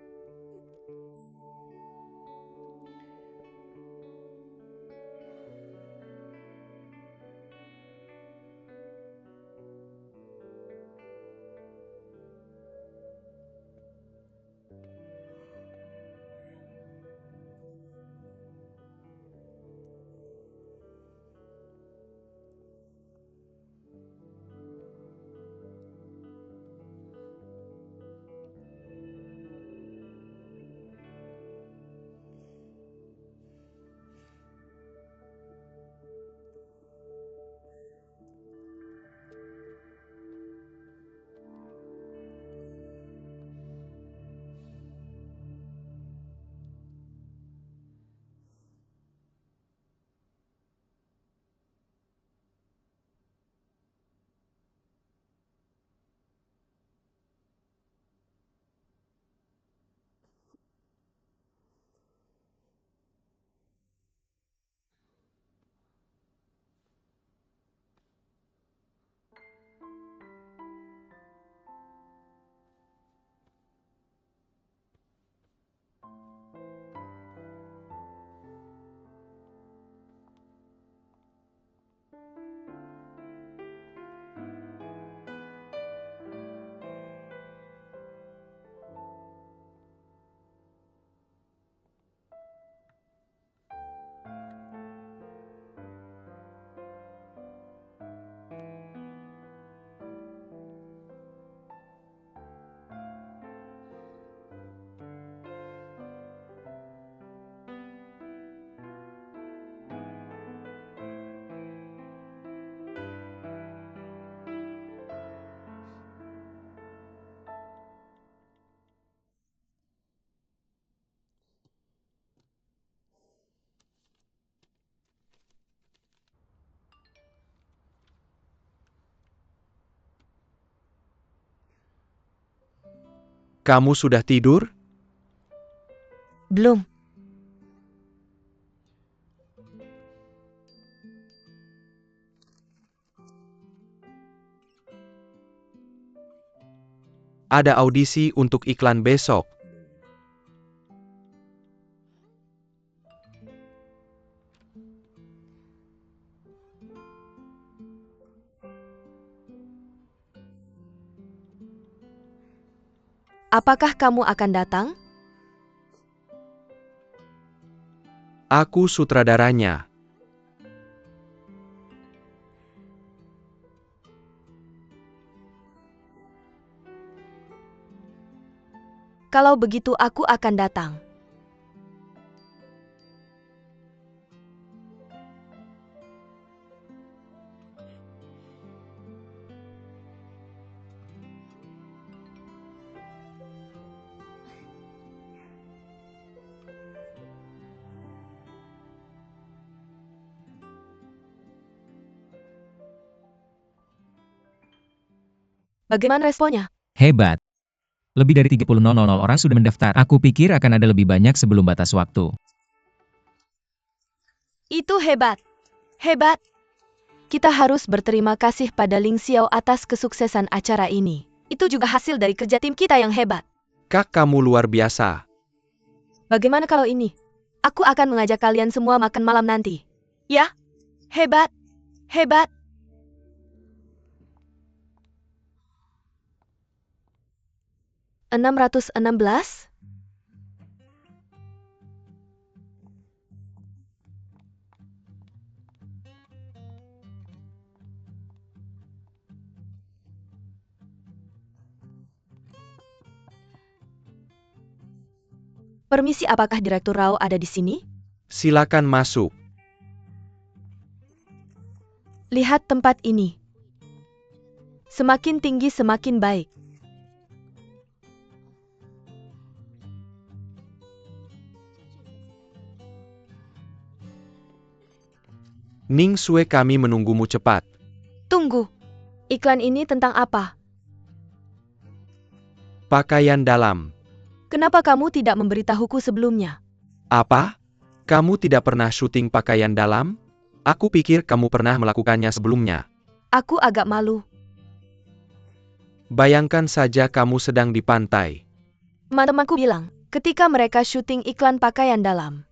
Kamu sudah tidur? Belum. Ada audisi untuk iklan besok. Apakah kamu akan datang? Aku sutradaranya. Kalau begitu aku akan datang. Bagaimana responnya? Hebat. Lebih dari 30.000 orang sudah mendaftar. Aku pikir akan ada lebih banyak sebelum batas waktu. Itu hebat. Hebat. Kita harus berterima kasih pada Ling Xiao atas kesuksesan acara ini. Itu juga hasil dari kerja tim kita yang hebat. Kak, kamu luar biasa. Bagaimana kalau ini? Aku akan mengajak kalian semua makan malam nanti. Ya? Hebat. Hebat. (616) Permisi, apakah Direktur Rao ada di sini? Silakan masuk. Lihat tempat ini. Semakin tinggi semakin baik. Ning Sue, kami menunggumu cepat. Tunggu. Iklan ini tentang apa? Pakaian dalam. Kenapa kamu tidak memberitahuku sebelumnya? Apa? Kamu tidak pernah syuting pakaian dalam? Aku pikir kamu pernah melakukannya sebelumnya. Aku agak malu. Bayangkan saja kamu sedang di pantai. Teman-temanku bilang, ketika mereka syuting iklan pakaian dalam.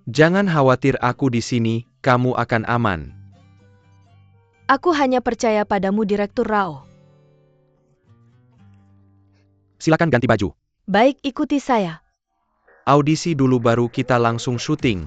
Jangan khawatir, aku di sini, kamu akan aman. Aku hanya percaya padamu, Direktur Rao. Silakan ganti baju. Baik, ikuti saya. Audisi dulu baru kita langsung syuting.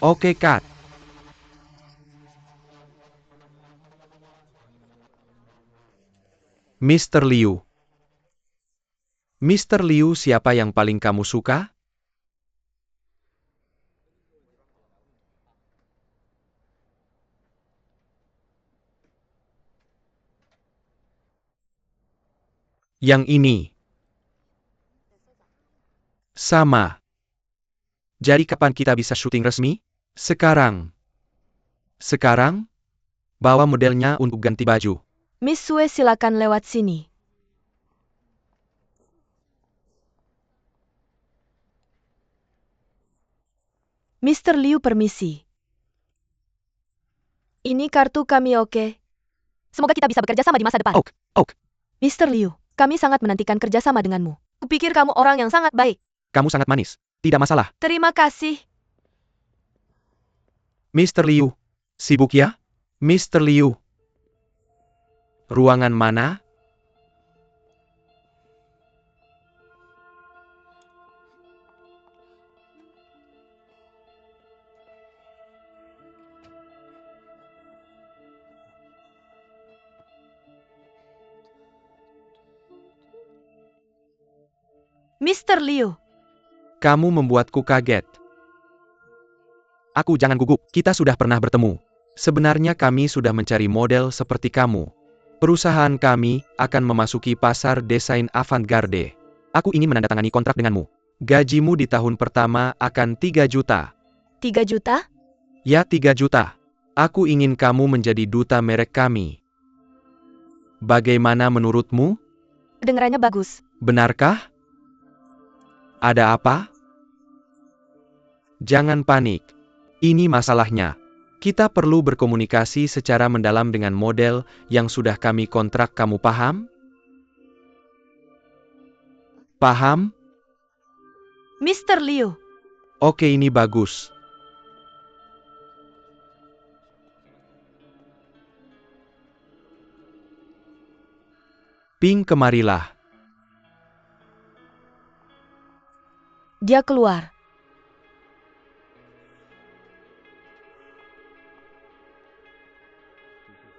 Oke, Kak. Mr. Liu. Mr. Liu, siapa yang paling kamu suka? Yang ini. Sama. Jadi kapan kita bisa syuting resmi? Sekarang. Sekarang? Bawa modelnya untuk ganti baju. Miss Sue, silakan lewat sini. Mr. Liu, permisi. Ini kartu kami, oke? Semoga kita bisa bekerja sama di masa depan. Ok. Mr. Liu, kami sangat menantikan kerjasama denganmu. Kupikir kamu orang yang sangat baik. Kamu sangat manis. Tidak masalah. Terima kasih. Mr. Liu. Sibuk ya? Mr. Liu. Ruangan mana? Mr. Liu. Kamu membuatku kaget. Aku, jangan gugup, kita sudah pernah bertemu. Sebenarnya kami sudah mencari model seperti kamu. Perusahaan kami akan memasuki pasar desain avant-garde. Aku ingin menandatangani kontrak denganmu. Gajimu di tahun pertama akan 3 juta. 3 juta? Ya, 3 juta. Aku ingin kamu menjadi duta merek kami. Bagaimana menurutmu? Kedengarannya bagus. Benarkah? Ada apa? Jangan panik. Ini masalahnya. Kita perlu berkomunikasi secara mendalam dengan model yang sudah kami kontrak, kamu paham? Paham? Mr. Liu. Oke, ini bagus. Ping, kemarilah. Dia keluar.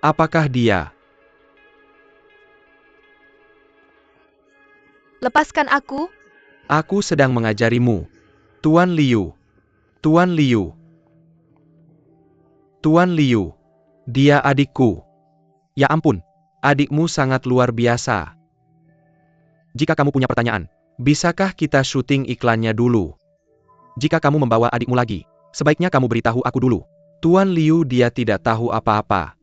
Apakah dia? Lepaskan aku. Aku sedang mengajarimu. Tuan Liu. Tuan Liu. Tuan Liu. Dia adikku. Ya ampun, adikmu sangat luar biasa. Jika kamu punya pertanyaan, bisakah kita syuting iklannya dulu? Jika kamu membawa adikmu lagi, sebaiknya kamu beritahu aku dulu. Tuan Liu, dia tidak tahu apa-apa.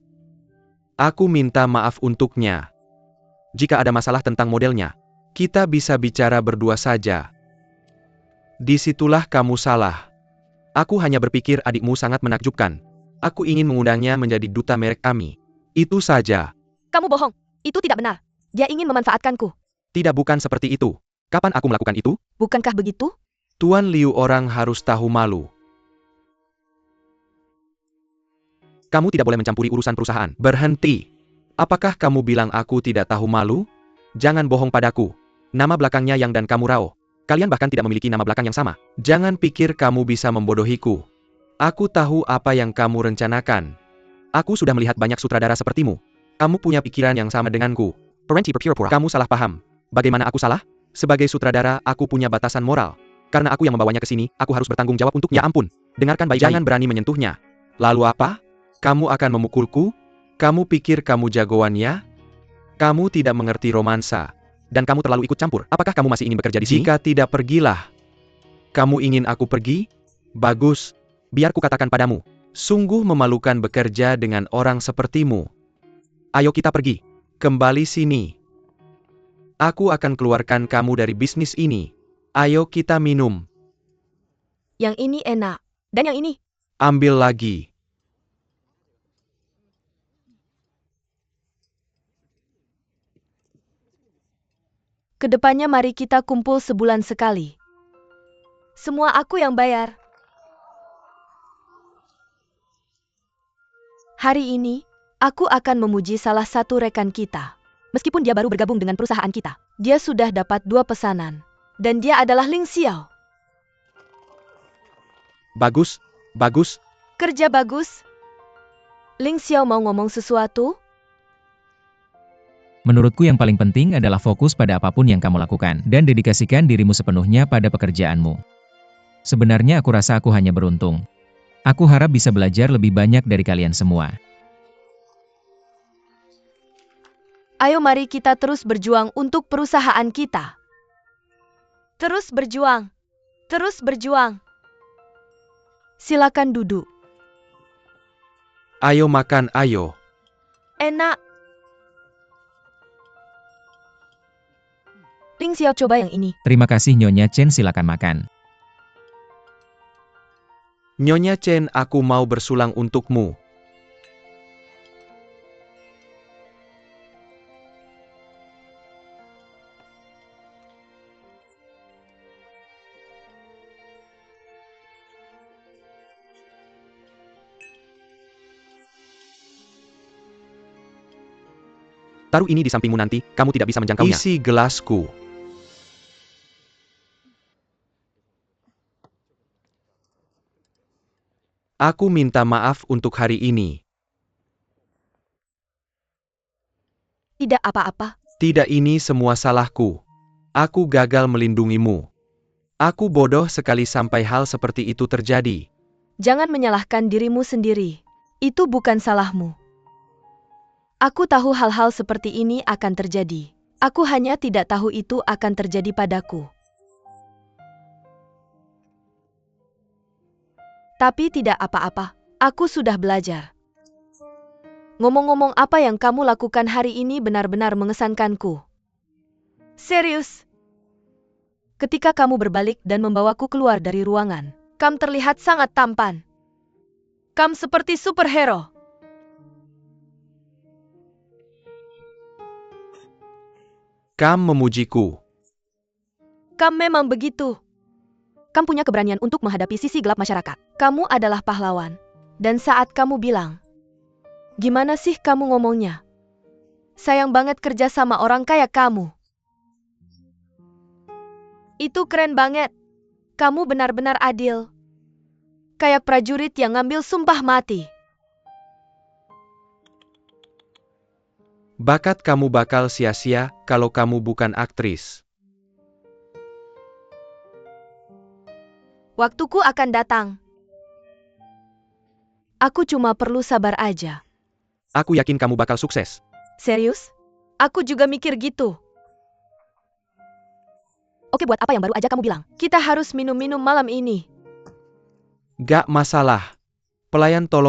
Aku minta maaf untuknya. Jika ada masalah tentang modelnya, kita bisa bicara berdua saja. Disitulah kamu salah. Aku hanya berpikir adikmu sangat menakjubkan. Aku ingin mengundangnya menjadi duta merek kami. Itu saja. Kamu bohong. Itu tidak benar. Dia ingin memanfaatkanku. Tidak, bukan seperti itu. Kapan aku melakukan itu? Bukankah begitu? Tuan Liu, orang harus tahu malu. Kamu tidak boleh mencampuri urusan perusahaan. Berhenti. Apakah kamu bilang aku tidak tahu malu? Jangan bohong padaku. Nama belakangnya Yang dan kamu Rao. Kalian bahkan tidak memiliki nama belakang yang sama. Jangan pikir kamu bisa membodohiku. Aku tahu apa yang kamu rencanakan. Aku sudah melihat banyak sutradara sepertimu. Kamu punya pikiran yang sama denganku. Kamu salah paham. Bagaimana aku salah? Sebagai sutradara, aku punya batasan moral. Karena aku yang membawanya ke sini, aku harus bertanggung jawab untuknya. Ya ampun. Dengarkan baik-baik. Jangan berani menyentuhnya. Lalu apa? Kamu akan memukulku? Kamu pikir kamu jagoannya? Kamu tidak mengerti romansa. Dan kamu terlalu ikut campur. Apakah kamu masih ingin bekerja di sini? Jika tidak, pergilah. Kamu ingin aku pergi? Bagus. Biar ku katakan padamu. Sungguh memalukan bekerja dengan orang sepertimu. Ayo kita pergi. Kembali sini. Aku akan keluarkan kamu dari bisnis ini. Ayo kita minum. Yang ini enak. Dan yang ini. Ambil lagi. Kedepannya mari kita kumpul sebulan sekali. Semua aku yang bayar. Hari ini, aku akan memuji salah satu rekan kita. Meskipun dia baru bergabung dengan perusahaan kita, dia sudah dapat 2 pesanan. Dan dia adalah Ling Xiao. Bagus, bagus. Kerja bagus. Ling Xiao mau ngomong sesuatu? Menurutku yang paling penting adalah fokus pada apapun yang kamu lakukan, dan dedikasikan dirimu sepenuhnya pada pekerjaanmu. Sebenarnya aku rasa aku hanya beruntung. Aku harap bisa belajar lebih banyak dari kalian semua. Ayo mari kita terus berjuang untuk perusahaan kita. Terus berjuang. Terus berjuang. Silakan duduk. Ayo makan, ayo. Enak. Ling Xiao, coba yang ini. Terima kasih Nyonya Chen, silakan makan. Nyonya Chen, aku mau bersulang untukmu. Taruh ini di sampingmu nanti, kamu tidak bisa menjangkaunya. Isi gelasku. Aku minta maaf untuk hari ini. Tidak apa-apa. Tidak, ini semua salahku. Aku gagal melindungimu. Aku bodoh sekali sampai hal seperti itu terjadi. Jangan menyalahkan dirimu sendiri. Itu bukan salahmu. Aku tahu hal-hal seperti ini akan terjadi. Aku hanya tidak tahu itu akan terjadi padaku. Tapi tidak apa-apa, aku sudah belajar. Ngomong-ngomong, apa yang kamu lakukan hari ini benar-benar mengesankanku. Serius. Ketika kamu berbalik dan membawaku keluar dari ruangan, kamu terlihat sangat tampan. Kamu seperti superhero. Kamu memujiku. Kamu memang begitu. Kamu punya keberanian untuk menghadapi sisi gelap masyarakat. Kamu adalah pahlawan. Dan saat kamu bilang, gimana sih kamu ngomongnya? Sayang banget kerja sama orang kayak kamu. Itu keren banget. Kamu benar-benar adil. Kayak prajurit yang ngambil sumpah mati. Bakat kamu bakal sia-sia kalau kamu bukan aktris. Waktuku akan datang. Aku cuma perlu sabar aja. Aku yakin kamu bakal sukses. Serius? Aku juga mikir gitu. Oke, buat apa yang baru aja kamu bilang? Kita harus minum-minum malam ini. Gak masalah. Pelayan tolong